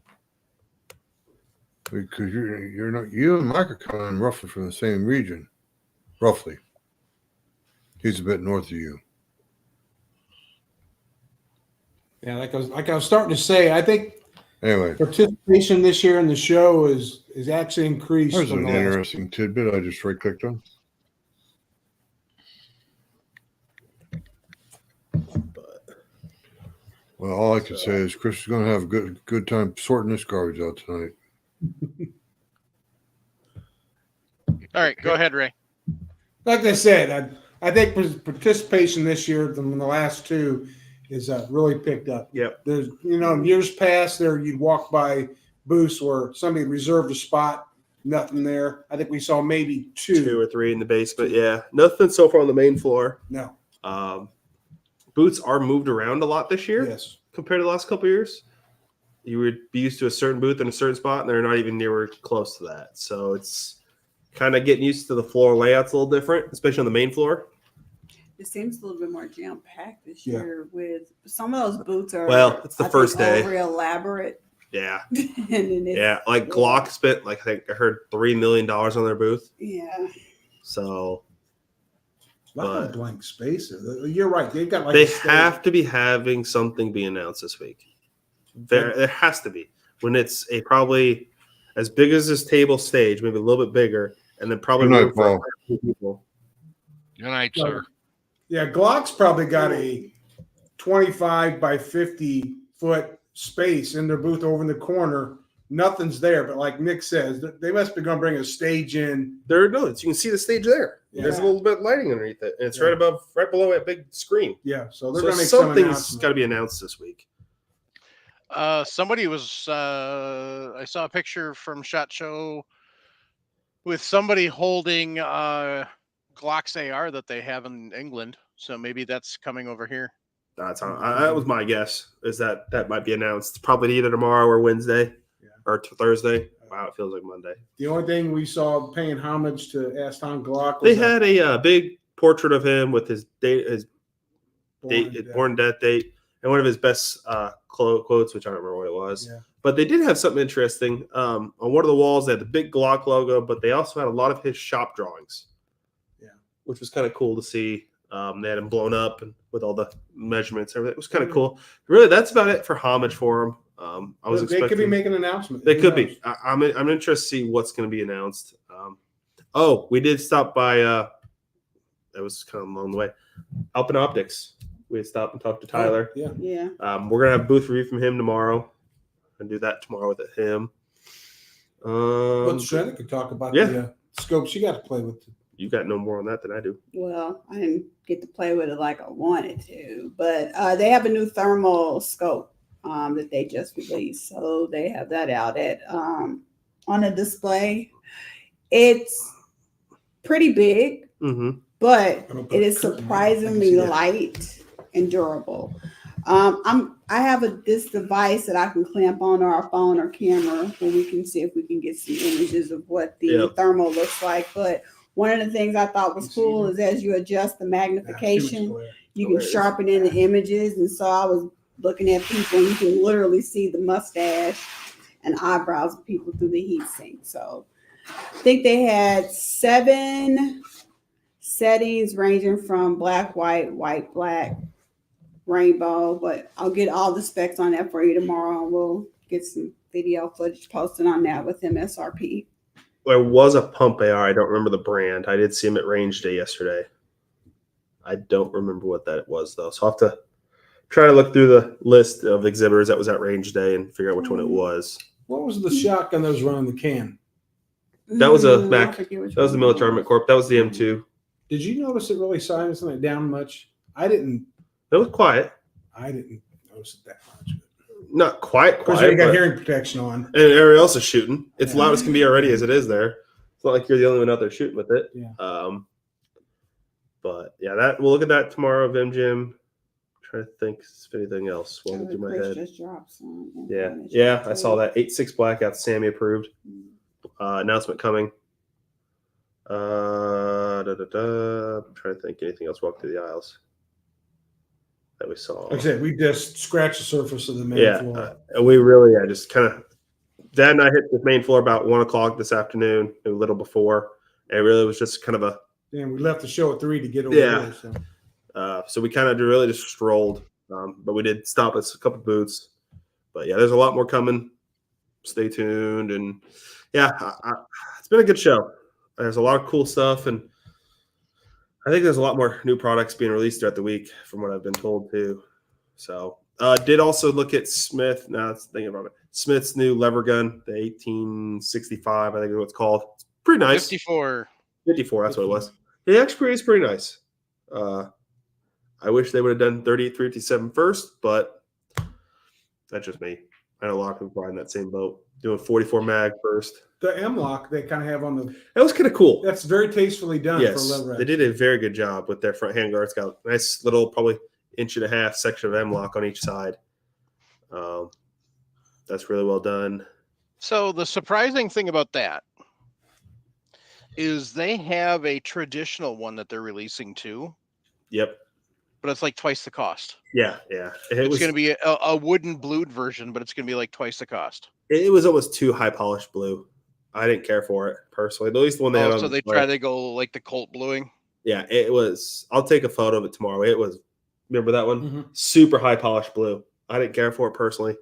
Because you're not. You and Mike are coming roughly from the same region. Roughly. He's a bit north of you. Yeah, like I was starting to say, I think Anyway, participation this year in the show is actually increased. there's an interesting tidbit I just right-clicked on. Well, all I can say is Chris is going to have a good time sorting this garbage out tonight. All right, go ahead, Ray. Like I said, I think participation this year than the last two is really picked up. Yep. There's, years past there, you'd walk by booths where somebody reserved a spot, nothing there. I think we saw maybe two or three in the basement. Yeah, nothing so far on the main floor. No. Booths are moved around a lot this year. Yes. Compared to the last couple of years. You would be used to a certain booth in a certain spot, and they're not even near close to that. So it's kind of getting used to the floor layouts a little different, especially on the main floor. It seems a little bit more jam packed this year. With some of those boots are it's the first day, real elaborate. Yeah, and like Glock spent I think I heard $3 million on their booth. Yeah. So. A lot of blank spaces. You're right. They've got they have to be having something be announced this week. There has to be when it's a probably as big as this table stage, maybe a little bit bigger, and then probably Good night, Paul. People. Good night, sir. Yeah, Glock's probably got a 25 by 50 foot space in their booth over in the corner. Nothing's there, but like Nick says, they must be going to bring a stage in. You can see the stage there. Yeah. There's a little bit of lighting underneath it, and it's right below that big screen. Yeah, so they're going to make something's got to be announced this week. Somebody was. I saw a picture from SHOT Show with somebody holding Glock's AR that they have in England. So maybe that's coming over here. That was my guess. Is that might be announced probably either tomorrow or Wednesday or Thursday. Wow, it feels like Monday. The only thing we saw paying homage to Aston Glock. They had a big portrait of him with his born death date, and one of his best quotes, which I don't remember what it was. Yeah. But they did have something interesting. On one of the walls, they had the big Glock logo, but they also had a lot of his shop drawings. Yeah, which was kind of cool to see. They had him blown up and with all the measurements, everything. It was kind of cool. Really, that's about it for homage for him. They could be making an announcement. They could be. I'm interested to see what's going to be announced. We did stop by. That was kind of along the way. Alpine Optics. We had stopped and talked to Tyler. Yeah. We're gonna have a booth review from him tomorrow, and do that tomorrow with him. Sharenda could talk about the scope she got to play with. You got no more on that than I do. Well, I didn't get to play with it like I wanted to, but they have a new thermal scope. that they just released. So they have that out at on a display. It's pretty big, but it is surprisingly light and durable. I have this device that I can clamp on our phone or camera where we can see if we can get some images of what the thermal looks like. But one of the things I thought was cool is as you adjust the magnification, you can sharpen in the images. And so I was looking at people, and you can literally see the mustache and eyebrows of people through the heat sink. So I think they had 7 settings ranging from black, white, white, black, rainbow, but I'll get all the specs on that for you tomorrow, and we'll get some video footage posted on that with MSRP. There was a pump AR. I don't remember the brand. I did see him at range day yesterday. I don't remember what that was, though. So I'll have to try to look through the list of exhibitors that was at range day and figure out which one it was. What was the shotgun that was running the can? That was a Mac. That was the Military Armament Corp. That was the M2. Did you notice it really silencing it down much? I didn't. It was quiet. I didn't notice it that much. Not quite Of course, they got hearing protection on. And everybody else is shooting. It's loud as can be already as it is there. It's not like you're the only one out there shooting with it. Yeah. But yeah, that we'll look at that tomorrow, Vim Jim. Try to think if anything else went through my head. Just dropped some. Yeah, I saw that 8.6 blackout. Sammy approved. Announcement coming. I'm trying to think anything else walked through the aisles that we saw. Like I said, we just scratched the surface of the main floor. We really, just kind of. Dad and I hit the main floor about 1 o'clock this afternoon, a little before, and it really was just kind of a. And we left the show at 3 to get over there. So we kind of really just strolled, but we did stop at a couple booths. But yeah, there's a lot more coming. Stay tuned, and it's been a good show. There's a lot of cool stuff, and I think there's a lot more new products being released throughout the week, from what I've been told too. So, did also look at Smith. Now let's think about it. Smith's new lever gun, the 1865, I think is what it's called. It's pretty nice. 54. That's what it was. It actually is pretty nice. I wish they would have done 38-357 first, but that's just me. I know a lot of people are in that same boat, doing 44 mag first. The M-lock they kind of have on the. That was kind of cool. That's very tastefully done. Yes, for lever they did a very good job with their front handguard. It's got a nice little, probably 1.5 inch section of M-lock on each side. That's really well done. So the surprising thing about that is they have a traditional one that they're releasing too. Yep. But it's like twice the cost. Yeah. It's going to be a wooden blued version, but it's going to be like twice the cost. It was almost too high polished blue. I didn't care for it personally. At least the one they had on. So they try to go like the Colt bluing. Yeah, it was. I'll take a photo of it tomorrow. It was. Remember that one? Mm-hmm. Super high polished blue. I didn't care for it personally.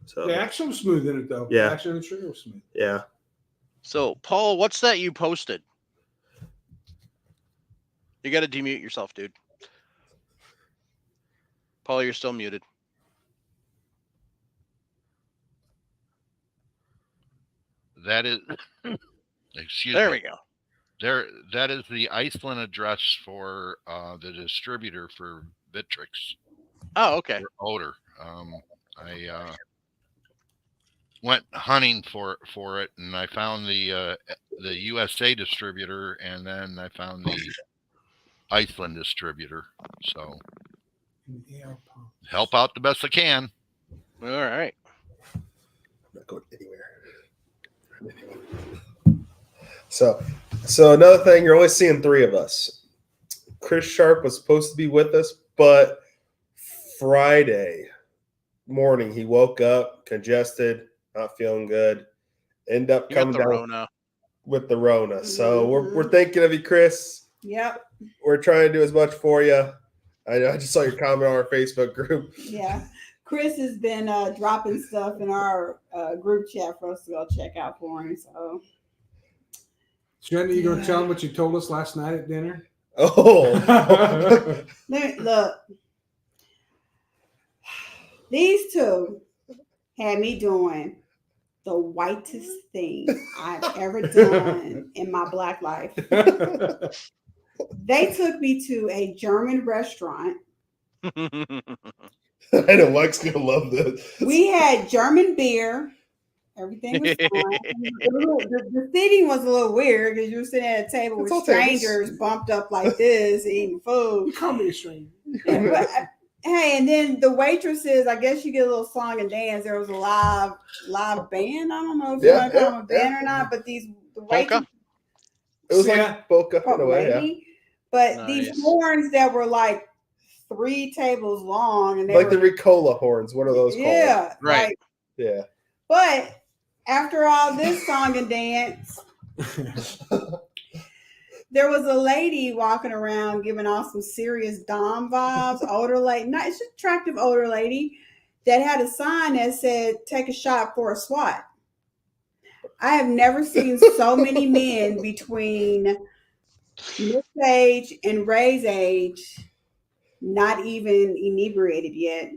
So the action was smooth in it though. Yeah, the action and trigger was smooth. Yeah. So Paul, what's that you posted? You got to demute yourself, dude. Paul, you're still muted. That is, excuse me. There we go. That is the Iceland address for the distributor for Vitrix. Oh, okay. Odor. I went hunting for it, and I found the USA distributor, and then I found the Iceland distributor. So help out the best I can. All right. I'm not going anywhere. So another thing, you're only seeing 3 of us. Chris Sharp was supposed to be with us, but Friday morning he woke up congested, not feeling good. End up coming down with the Rona. So we're thinking of you, Chris. Yep. We're trying to do as much for you. I just saw your comment on our Facebook group. Yeah. Chris has been dropping stuff in our group chat for us to go check out for him. So, Sharenda, you going to tell him what you told us last night at dinner? Oh. Look. These two had me doing the whitest thing I've ever done in my Black life. They took me to a German restaurant I know Mike's gonna love this. We had German beer. Everything was fine. The seating was a little weird because you were sitting at a table with strangers bumped up like this eating food. Call me a stranger. Hey, and then the waitresses, I guess you get a little song and dance. There was a live band. I don't know if you want to call them a band or not, but the waitresses. It was like polka in a way, maybe. But these horns that were like 3 tables long, and they like the Ricola horns. What are those called? Yeah, right. Yeah. But after all this song and dance, there was a lady walking around giving off some serious Dom vibes. Older lady, nice, attractive older lady that had a sign that said "Take a shot for a SWAT." I have never seen so many men between Miss age and Ray's age, not even inebriated yet,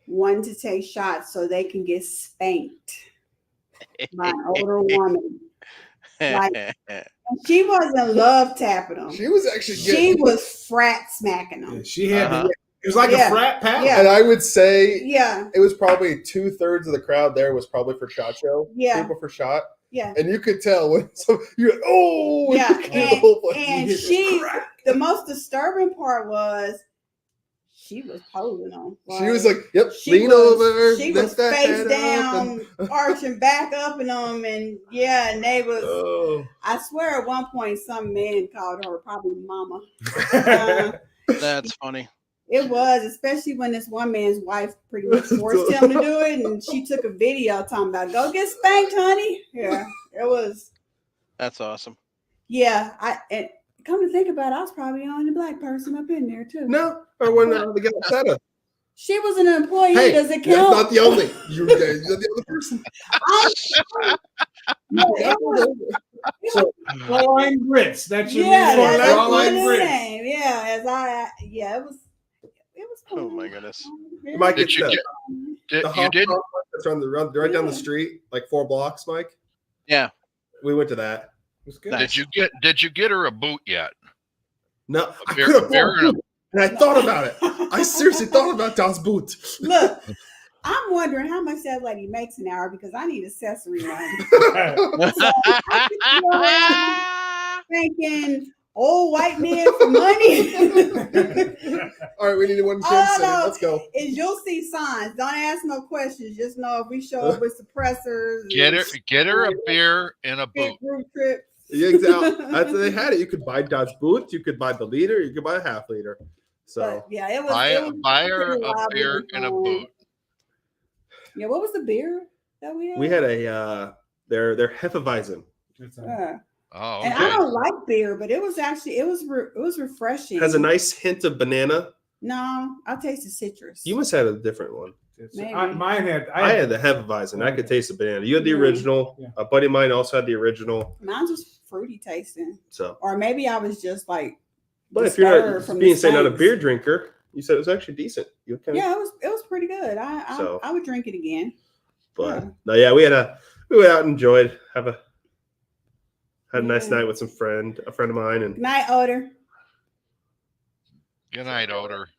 wanting to take shots so they can get spanked by an older woman. Like, she wasn't love tapping them. She was actually she was frat smacking them. Yeah, she had it was like a frat pack. And I would say it was probably 2/3 of the crowd there was probably for SHOT Show. People for SHOT. Yeah. And you could tell when you're like, oh yeah. And the most disturbing part was she was posing them. Like, she was like, yep, lean over. She was face down, arching back up in them, and they was. Oh. I swear, at one point, some man called her probably mama. That's funny. It was, especially when this one man's wife pretty much forced him to do it, and she took a video talking about, "Go get spanked, honey." Yeah, it was. That's awesome. Yeah, and come to think about it, I was probably the only black person up in there too. No, or when the guy said it. She was an employee. Hey, does it count? That's not the only. You're the other person. Fraulein Brits. That's your name. That's Fraulein Brits. Yeah, it was cool. Oh my goodness. Mike, did you did that's right down the street, like 4 blocks, Mike? Yeah. We went to that. It was good. Nice. Did you get her a boot yet? No, I could have and I thought about it. I seriously thought about Don's boot. Look, I'm wondering how much that lady makes an hour because I need accessory money. So thinking old white man for money. All right, we need one in Kansas City. Let's go. And you'll see signs. Don't ask no questions. Just know if we show up with suppressors. Get her a beer and a boot. Group trips. Yeah, exactly. After they had it, you could buy Don's boot, you could buy the liter, you could buy a half liter. So but, it was buy her a beer and a boot. Yeah, what was the beer that we had? We had a their Hefeweizen. Oh, okay. And I don't like beer, but it was refreshing. Has a nice hint of banana. No, I tasted citrus. You must have had a different one. I had the Hefeweizen. I could taste the banana. You had the original. Yeah. A buddy of mine also had the original. Mine was fruity tasting. So, or maybe I was just like. But if you're not being say not a beer drinker, you said it was actually decent. It was pretty good. I would drink it again. But we went out and enjoyed. Had a nice night with a friend of mine. And good night, Oder. Good night, Oder.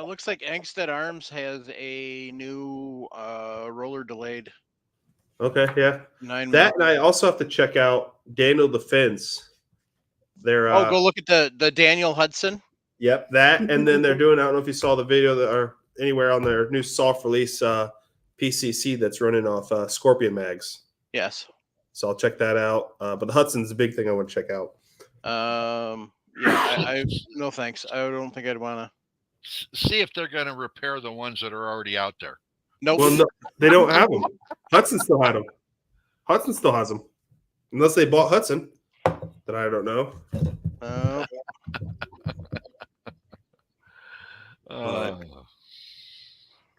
Looks like Angstead Arms has a new roller delayed. Okay, yeah. And I also have to check out Daniel Defense. They're go look at the Daniel Hudson. Yep, that, and then they're doing. I don't know if you saw the video or anywhere on their new soft release PCC that's running off Scorpion mags. Yes. So I'll check that out. But the Hudson's a big thing I want to check out. I no thanks. I don't think I'd want to. See if they're going to repair the ones that are already out there. Nope. Well, no, they don't have them. Hudson still had them. Hudson still has them. Unless they bought Hudson. That I don't know.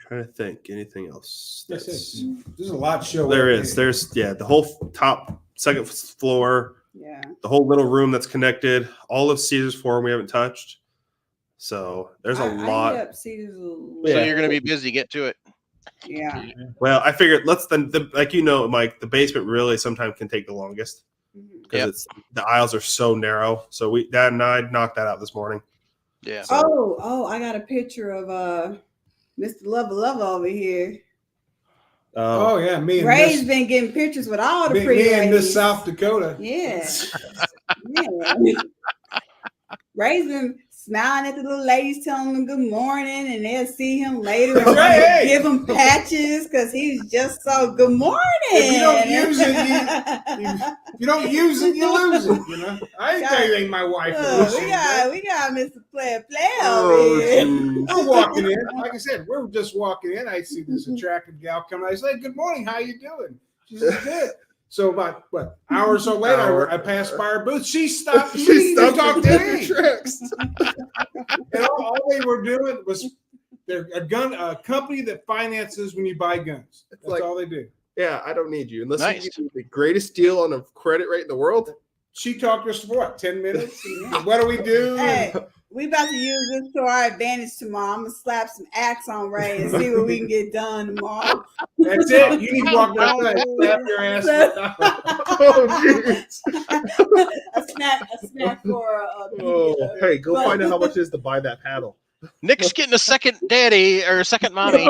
Trying to think. Anything else? There's a lot to show. There is. There's the whole top second floor. Yeah. The whole little room that's connected. All of Caesar's Forum we haven't touched. So there's a lot. So you're going to be busy. Get to it. Yeah. Well, I figured like Mike, the basement really sometimes can take the longest because the aisles are so narrow. So Dad and I knocked that out this morning. Yeah. So. Oh, I got a picture of Mr. Lover over here. Oh yeah, me and Ray's Miss, been getting pictures with all the me, pretty me and Miss ladies. South Dakota. Yeah. Yeah. Ray's been smiling at the little ladies, telling them good morning, and they'll see him later and Right. give him patches because he's just so good morning. If you don't use it, you don't use it, you lose it. You know, I ain't anything my wife. We got Mr. Player Oh, over here. We're walking in. Like I said, we're just walking in. I see this attractive gal coming. I say, "Good morning. How you doing?" She says, "Good." So about what hour or so later, I passed by her booth. She stopped. She stopped talking to me. And all they were doing was they're a company that finances when you buy guns. That's like, all they do. Yeah, I don't need you unless you give me the greatest deal on a credit rate in the world. She talked to us for what, 10 minutes? What do we do? Hey, we about to use this to our advantage tomorrow. I'm gonna slap some axe on Ray and see what we can get done tomorrow. That's it. You need to walk down and slap your ass. Oh, jeez. a snack for hey, go find out how much it is to buy that paddle. Nick's getting a second daddy or a second mommy.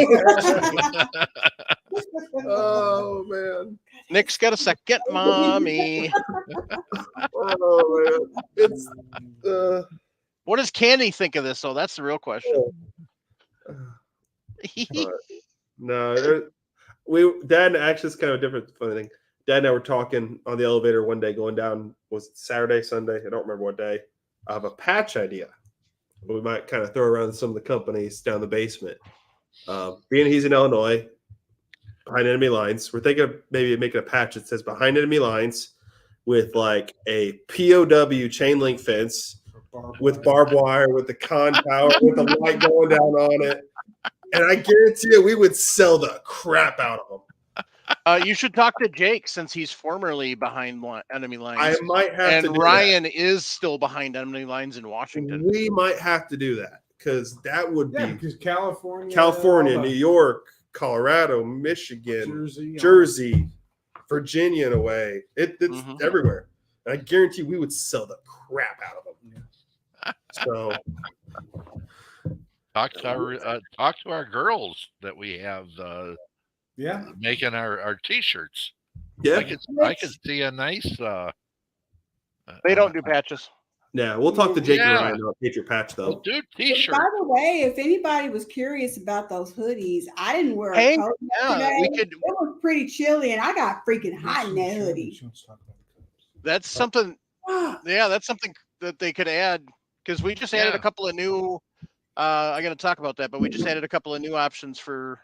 Oh man, Nick's got a second mommy. Oh man, it's what does Candy think of this? though? That's the real question. No, Dad actually it's kind of a different funny thing. Dad and I were talking on the elevator one day going down. Was it Saturday, Sunday? I don't remember what day. I have a patch idea. We might kind of throw around some of the companies down the basement. Being he's in Illinois, behind enemy lines, we're thinking of maybe making a patch that says behind enemy lines with like a POW chain link fence with barbed wire, with the con tower, with the light going down on it. And I guarantee you we would sell the crap out of them. You should talk to Jake since he's formerly behind enemy lines. I might have to. And Ryan is still behind enemy lines in Washington. We might have to do that because that would be because California, New York, Colorado, Michigan, Jersey, Virginia, in a way. It's everywhere. And I guarantee we would sell the crap out of them. So talk to our girls that we have. Making our t-shirts. Yeah, I could see a nice. They don't do patches. Yeah, we'll talk to Jake and Ryan about Patriot Patch though. We'll do t-shirts. By the way, if anybody was curious about those hoodies, I didn't wear a coat yesterday. It was pretty chilly, and I got freaking hot in that hoodie. That's something. Yeah, that's something that they could add because we just added a couple of new. I'm going to talk about that, but we just added a couple of new options for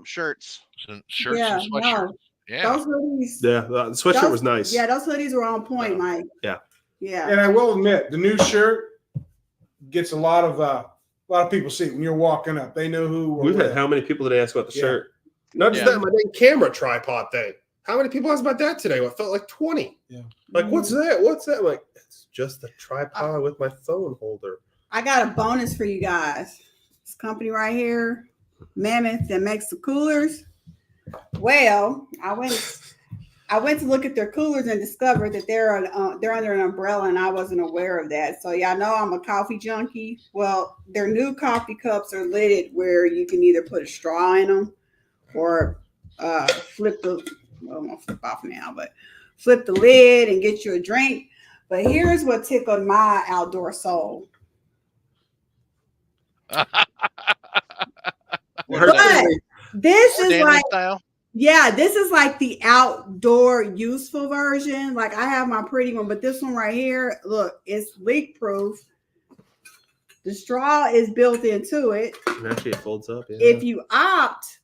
shirts and sweatshirts. Those hoodies, the sweatshirt was nice. Yeah, those hoodies were on point, Mike. Yeah. And I will admit, the new shirt gets a lot of people see it when you're walking up. They know who. We've had how many people today ask about the shirt? Not just that, my dang camera tripod thing. How many people asked about that today? Well, it felt like 20. Yeah. Like, what's that? What's that? I'm like, it's just a tripod with my phone holder. I got a bonus for you guys. This company right here, Mammoth, that makes the coolers. Well, I went to look at their coolers and discovered that they're under an umbrella, and I wasn't aware of that. So y'all know I'm a coffee junkie. Well, their new coffee cups are lidded where you can either put a straw in them or flip the. Well, I'm gonna flip off now, but flip the lid and get you a drink. But here's what tickled my outdoor soul. This is like style. Yeah, this is like the outdoor useful version. Like I have my pretty one, but this one right here, look, it's leak proof. The straw is built into it. And actually, it folds up. Yeah. If you opt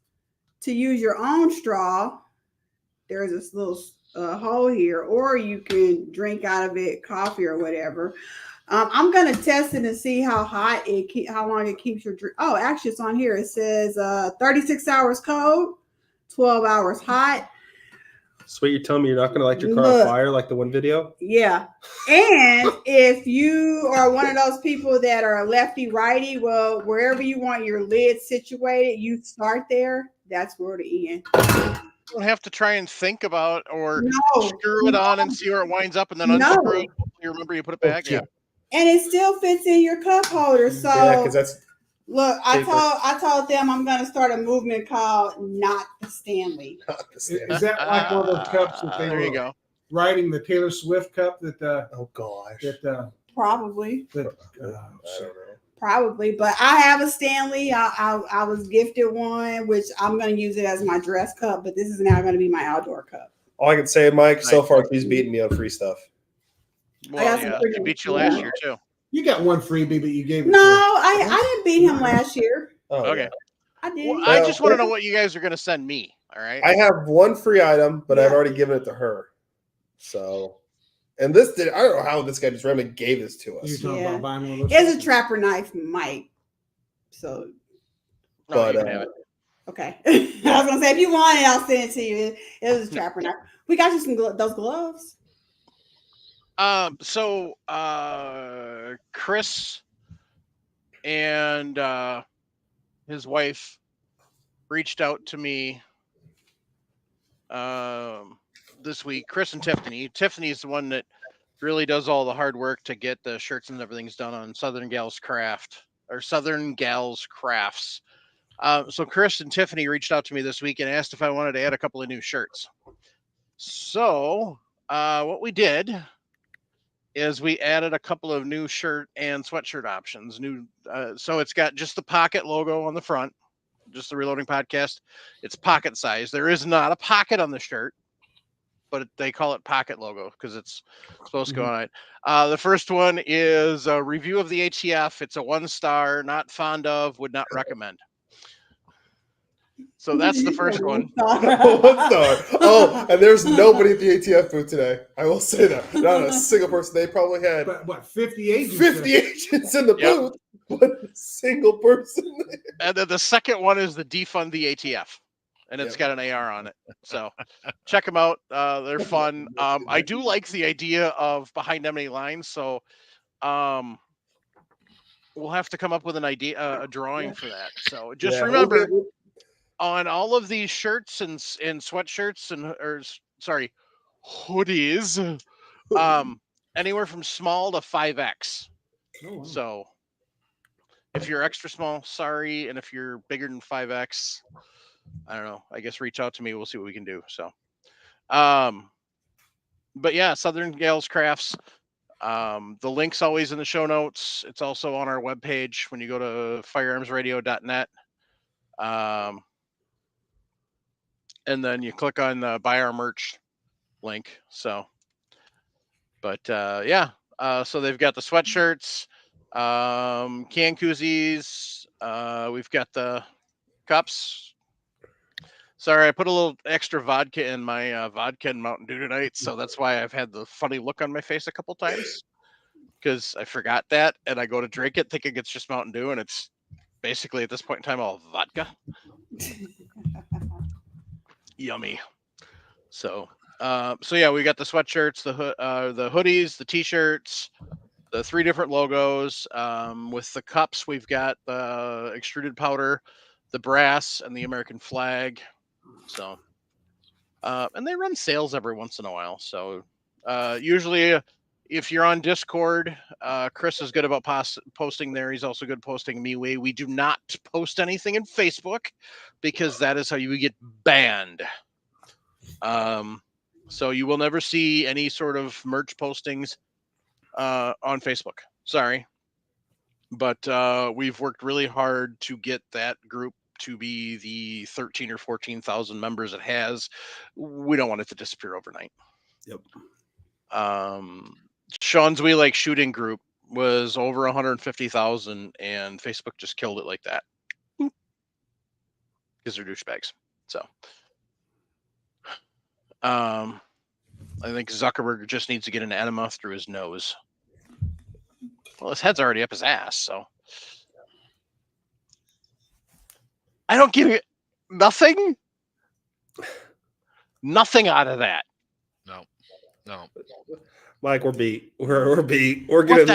to use your own straw, there's this little hole here, or you can drink out of it, coffee or whatever. I'm gonna test it and see how how long it keeps your drink. Oh, actually, it's on here. It says 36 hours cold, 12 hours hot. Sweet, you're telling me you're not gonna light your car on fire like the one video? Yeah. And if you are one of those people that are lefty righty, well, wherever you want your lid situated, you start there. That's where to end. You don't have to try and think about or screw it on and see where it winds up, and then unscrew it. You remember you put it back. Yeah. And it still fits in your cup holder. So yeah, because Look, I told them I'm going to start a movement called Not the Stanley. Is that like one of those cups that they there you were go. writing the Taylor Swift cup that Oh gosh. Probably. I don't know. Probably, but I have a Stanley. I was gifted one, which I'm going to use it as my dress cup, but this is now going to be my outdoor cup. All I can say, Mike, so far he's beating me on free stuff. Well, yeah, he beat you last year too. You got one freebie, but you gave it No, to I didn't beat him last year. Oh, Okay. yeah. I did. Well, I just want to know what you guys are going to send me. All right. I have one free item, but I've already given it to her. So, and I don't know how this guy just randomly gave this to us. You're talking about buying one of those. It's a trapper knife, Mike. So, But have it. Okay. I was gonna say if you want it, I'll send it to you. It was a trapper knife. We got you some those gloves. So Chris and his wife reached out to me this week. Chris and Tiffany. Tiffany is the one that really does all the hard work to get the shirts and everything's done on Southern Gals Crafts. So Chris and Tiffany reached out to me this week and asked if I wanted to add a couple of new shirts. So what we did is we added a couple of new shirt and sweatshirt options. So it's got just the pocket logo on the front, just the Reloading Podcast. It's pocket size. There is not a pocket on the shirt, but they call it pocket logo because it's supposed to go on it. The first one is a review of the ATF. It's a 1-star, not fond of, would not recommend. So that's the first one. 1 star. Oh, and there's nobody at the ATF booth today. I will say that. Not a single person. They probably had 50 agents? 50 agents in the booth. One single person there. And then the second one is the defund the ATF. And it's got an AR on it. So check them out. They're fun. I do like the idea of behind enemy lines. So we'll have to come up with an idea, a drawing for that. So just remember, on all of these shirts and sweatshirts hoodies, anywhere from small to 5X. Oh, wow. So if you're extra small, sorry. And if you're bigger than 5X, I don't know. I guess reach out to me. We'll see what we can do. So, but yeah, Southern Gals Crafts. The link's always in the show notes. It's also on our webpage when you go to firearmsradio.net. And then you click on the buy our merch link. So, but yeah. So they've got the sweatshirts, can koozies. We've got the cups. Sorry, I put a little extra vodka in my vodka and Mountain Dew tonight, so that's why I've had the funny look on my face a couple times, because I forgot that, and I go to drink it thinking it's just Mountain Dew, and it's basically at this point in time all vodka. Yummy. So yeah, we got the sweatshirts, the hoodies, the t-shirts, the 3 different logos. With the cups, we've got the extruded powder, the brass, and the American flag. So, and they run sales every once in a while. So, usually, if you're on Discord, Chris is good about posting there. He's also good posting MeWe. We do not post anything in Facebook because that is how you get banned. So you will never see any sort of merch postings on Facebook. Sorry. But we've worked really hard to get that group to be the 13 or 14,000 members it has. We don't want it to disappear overnight. Yep. Sean's We Like Shooting group was over 150,000, and Facebook just killed it like that because they're douchebags. So I think Zuckerberg just needs to get an enema through his nose. Well, his head's already up his ass, so I don't give it nothing out of that. No. Mike, we're beat. We're beat. We're getting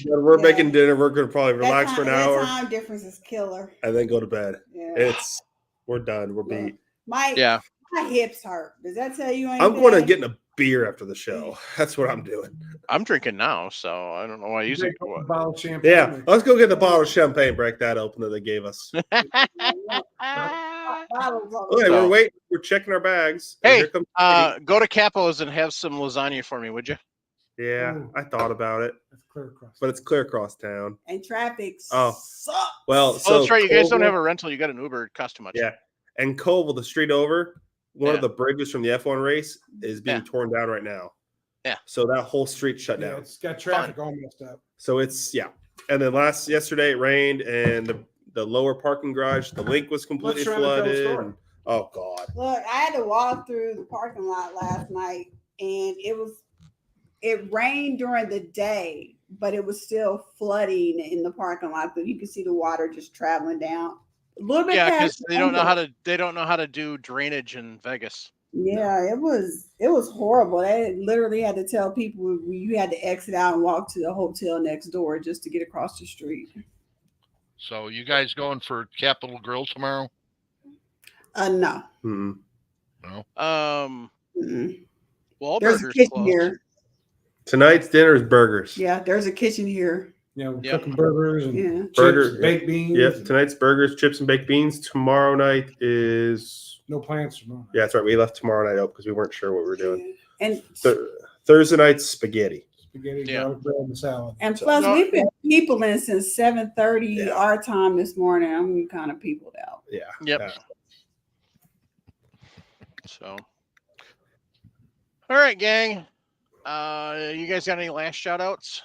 we're making dinner. We're gonna probably relax for an hour. That time difference is killer. And then go to bed. Yeah. We're done. We're beat. My hips hurt. Does that tell you anything? I'm going to get in a beer after the show. That's what I'm doing. I'm drinking now, so I don't know why you Drink a bottle of champagne. Yeah, let's go get the bottle of champagne, break that open that they gave us. Bottles of Okay, it. we're waiting. We're checking our bags. And Hey, here comes Katie. go to Capo's and have some lasagna for me, would you? Yeah, Oh. I thought about it, That's clear across. but it's clear across town. And traffic Oh. sucks. Well, Oh, so that's right. You guys don't Colville- have a rental. You got an Uber. It costs too much. Yeah, and Colville, the street over, one Yeah. of the bridges from the F1 race is being Yeah. torn down right now. Yeah. So that whole street shut Yeah, down. it's got traffic all messed up. So it's And then yesterday it rained, and the lower parking garage, the link was completely Let's try to tell the flooded. story. and- oh God. Look, I had to walk through the parking lot last night, and it rained during the day, but it was still flooding in the parking lot. But you can see the water just traveling down a little bit. Yeah, because past they don't know how to do drainage in Vegas. Yeah, it was horrible. They literally had to tell people you had to exit out and walk to the hotel next door just to get across the street. So you guys going for Capitol Grill tomorrow? No. Mm-mm. No. Mm-mm. Wahlburgers There's a kitchen closed. here. Tonight's dinner is burgers. Yeah, there's a kitchen here. You know, Yep. cooking burgers and Yeah. chips, Burger- baked beans. Yep. Tonight's burgers, chips, and baked beans. Tomorrow night is No plans tomorrow. yeah, that's right. We left tomorrow night up because we weren't sure what we were doing. And Thursday night's spaghetti. Spaghetti, Yeah. garlic bread, and salad. plus No. we've been people in since 7:30 Yeah. our time this morning. I'm kind of peopled out. Yeah. Yep. Yeah. So, all right, gang. You guys got any last shout outs?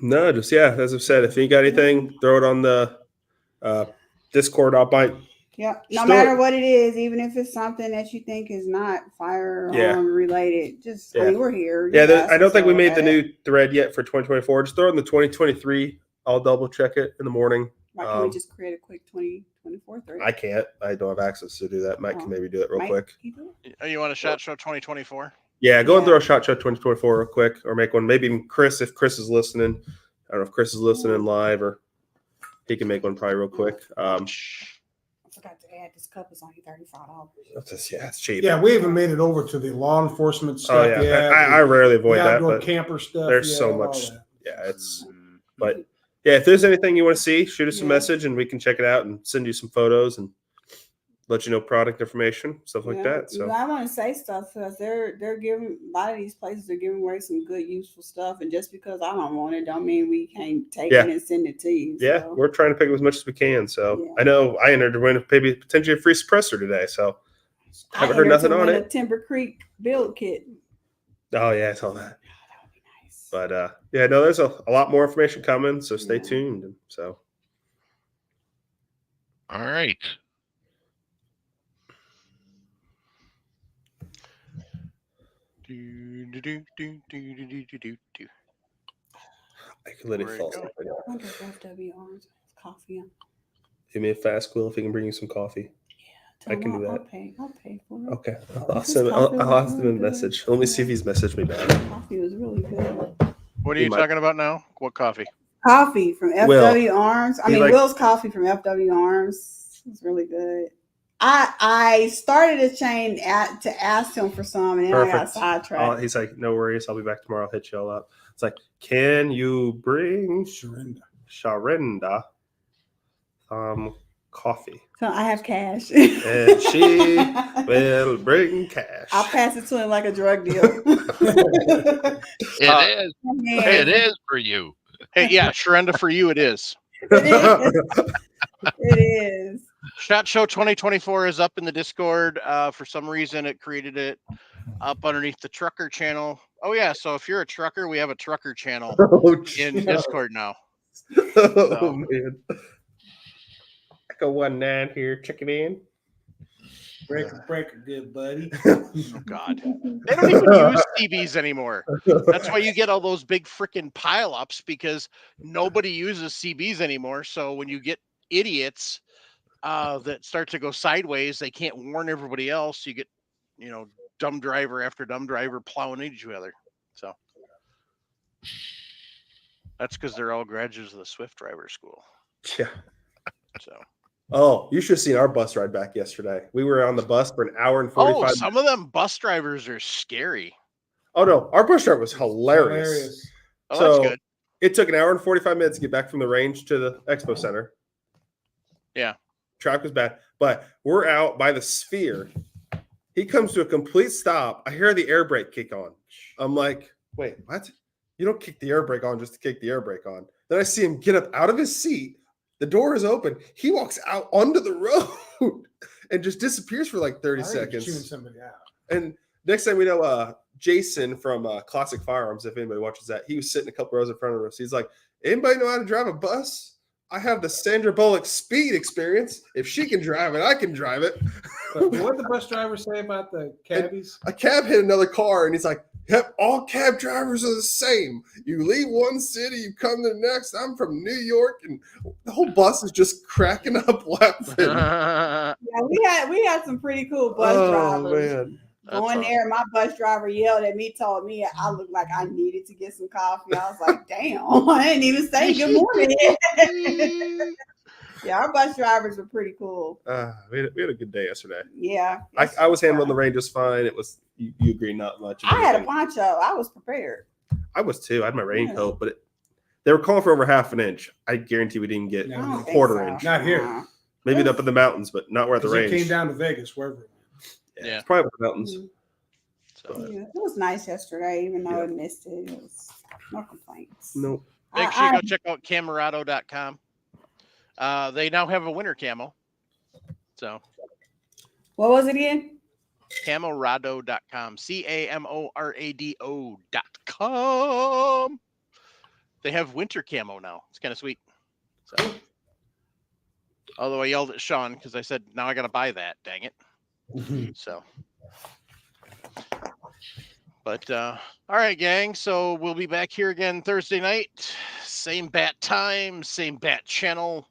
No, just as I've said, if you got anything, throw it on the Discord. I'll bite. Yep. No Still- matter what it is, even if it's something that you think is not firearm Yeah. related, just I Yeah. mean, we're here. Yeah, You asked I don't us think we all made the that. new thread yet for 2024. Just throw it in the 2023. I'll double check it in the morning. Why can't we just create a quick 2024 thread? I can't. I don't have access to do that. Mike Oh. can maybe do it real Mike, quick. can you do it? You want a shot show 2024? Yeah, go and Yeah. throw a shot show 2024 real quick, or make one. Maybe even Chris, if Chris is listening. I don't know if Chris is listening live, or he can make one probably real quick. I forgot to add this cup is only $35. It's cheap. Yeah, we haven't made it over to the law enforcement Oh stuff yeah, yet. I rarely avoid the that, outdoor but camper stuff. there's yet, so all much. that. Yeah, it's. But yeah, if there's anything you want to see, shoot us a Yeah. message and we can check it out and send you some photos and let you know product information, stuff like Yeah. that. So I want to say stuff because they're giving a lot of these places are giving away some good useful stuff, and just because I don't want it, don't mean we can't take Yeah. it and send it to you. yeah, So, we're trying to pick up as much as we can. So Yeah. I know I entered to win maybe potentially a free suppressor today. So I haven't heard entered to nothing on win it. A Timber Creek build kit. Oh yeah, I saw that. That would be nice. But yeah, no, there's a lot more information coming. So stay Yeah. tuned. And so All right. I can literally Where'd fall it go? asleep right now. I wonder if FW Arms has coffee on. Give me a fast quill if he can bring you some coffee. Tell I can him do I'll that. pay. I'll pay for it. Okay, This I'll send. coffee I'll was ask him really a good. message. Let me see if he's messaged me back. Coffee was really good. What are He you might- talking about now? What coffee? Coffee from FW Arms. I He mean, like- Will's coffee from FW Arms. It's really good. I started a chain to ask him for some, and then I got Perfect. sidetracked. He's like, no worries. I'll be back tomorrow. I'll hit y'all up. It's like, can you bring Sharenda. Sharenda coffee? So I have cash. And she will bring cash. I'll pass it to him like a drug deal. It is. Yeah. It is for you. Hey, yeah, Sharenda, for you it is. It is. Shot Show 2024 is up in the Discord. For some reason, it created it up underneath the trucker channel. Oh yeah, so if you're a trucker, we have a trucker channel Oh, in geez. Discord now. Oh man. Echo 19 here. Check it in. Breaker, good buddy. Oh God, they don't even use CBs anymore. That's why you get all those big freaking pileups because nobody uses CBs anymore. So when you get idiots that start to go sideways, they can't warn everybody else. You get, dumb driver after dumb driver plowing into each other. So that's because they're all graduates of the Swift driver school. Yeah. So Oh, you should have seen our bus ride back yesterday. We were on the bus for an hour and 45 minutes. Some of them bus drivers are scary. Oh, no. Our bus ride was hilarious. Oh, so that's good. It took an hour and 45 minutes to get back from the range to the expo center. Yeah. Traffic was bad, but we're out by the Sphere. He comes to a complete stop. I hear the air brake kick on. I'm like, wait, what? You don't kick the air brake on just to kick the air brake on. Then I see him get up out of his seat. The door is open. He walks out onto the road and just disappears for like 30 seconds. Chewing somebody out. And next thing we know, Jason from Classic Firearms, if anybody watches that, he was sitting a couple rows in front of us. He's like, anybody know how to drive a bus? I have the Sandra Bullock speed experience. If she can drive it, I can drive it. But what did the bus driver say about the cabbies? A cab hit another car, and he's like, yep, all cab drivers are the same. You leave one city, you come to the next. I'm from New York, and the whole bus is just cracking up laughing. Yeah, we had some pretty cool bus drivers. Man. Going there, my bus driver yelled at me, told me I looked like I needed to get some coffee. I was like, damn, I didn't even say good morning. Yeah, our bus drivers were pretty cool. We had a good day yesterday. Yeah. I was handling the rain just fine. It was, you agree, not much. I had a poncho. I was prepared. I was too. I had my raincoat, but they were calling for over half an inch. I guarantee we didn't get a quarter inch. Not here. Maybe up in the mountains, but not where the range. It came down to Vegas, wherever. Yeah, it's probably the mountains. Yeah, it was nice yesterday, even though I missed it. It was no complaints. Nope. Make sure you go check out camerado.com. They now have a winter camo. So what was it again? Camerado.com. CAMORADO.com. They have winter camo now. It's kind of sweet. So, although I yelled at Sean because I said, now I got to buy that. Dang it. So, but all right, gang. So we'll be back here again Thursday night. Same bat time, same bat channel.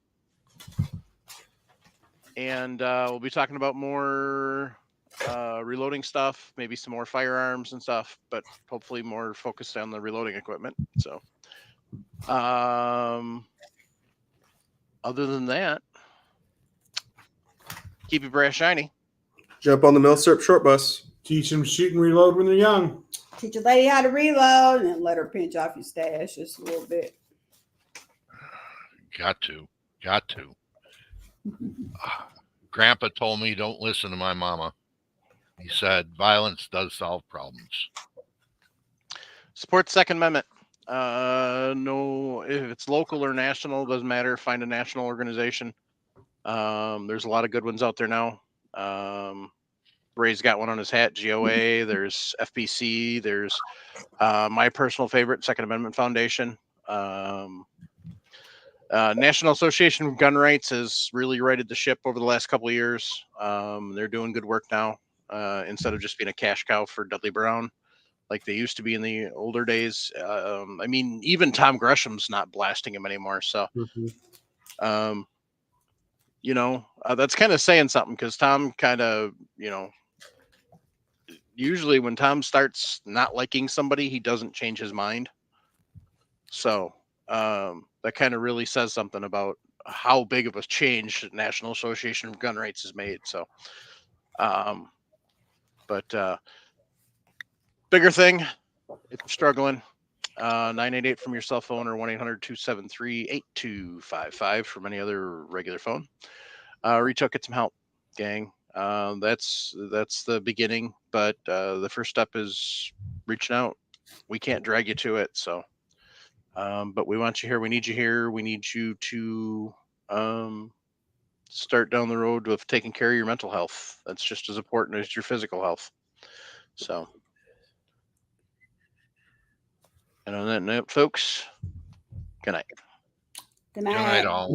And we'll be talking about more reloading stuff, maybe some more firearms and stuff, but hopefully more focused on the reloading equipment. So, other than that, keep your brass shiny. Jump on the Millsap short bus. Teach them shoot and reload when they're young. Teach a lady how to reload and let her pinch off your stash just a little bit. Got to. Grandpa told me don't listen to my mama. He said violence does solve problems. Support Second Amendment. No, if it's local or national, doesn't matter. Find a national organization. There's a lot of good ones out there now. Ray's got one on his hat, GOA. There's FPC. There's my personal favorite, Second Amendment Foundation. National Association of Gun Rights has really righted the ship over the last couple of years. They're doing good work now instead of just being a cash cow for Dudley Brown like they used to be in the older days. I mean, even Tom Gresham's not blasting him anymore. So, you know, that's kind of saying something because Tom kind of, you know, usually when Tom starts not liking somebody, he doesn't change his mind. So that kind of really says something about how big of a change the National Association of Gun Rights has made. So, but bigger thing, if you're struggling, 988 from your cell phone or 1-800-273-8255 from any other regular phone. Reach out, get some help, gang. That's the beginning, but the first step is reaching out. We can't drag you to it, so but we want you here. We need you here. We need you to start down the road of taking care of your mental health. That's just as important as your physical health. So, and on that note, folks, good night. Good night. Good night, all.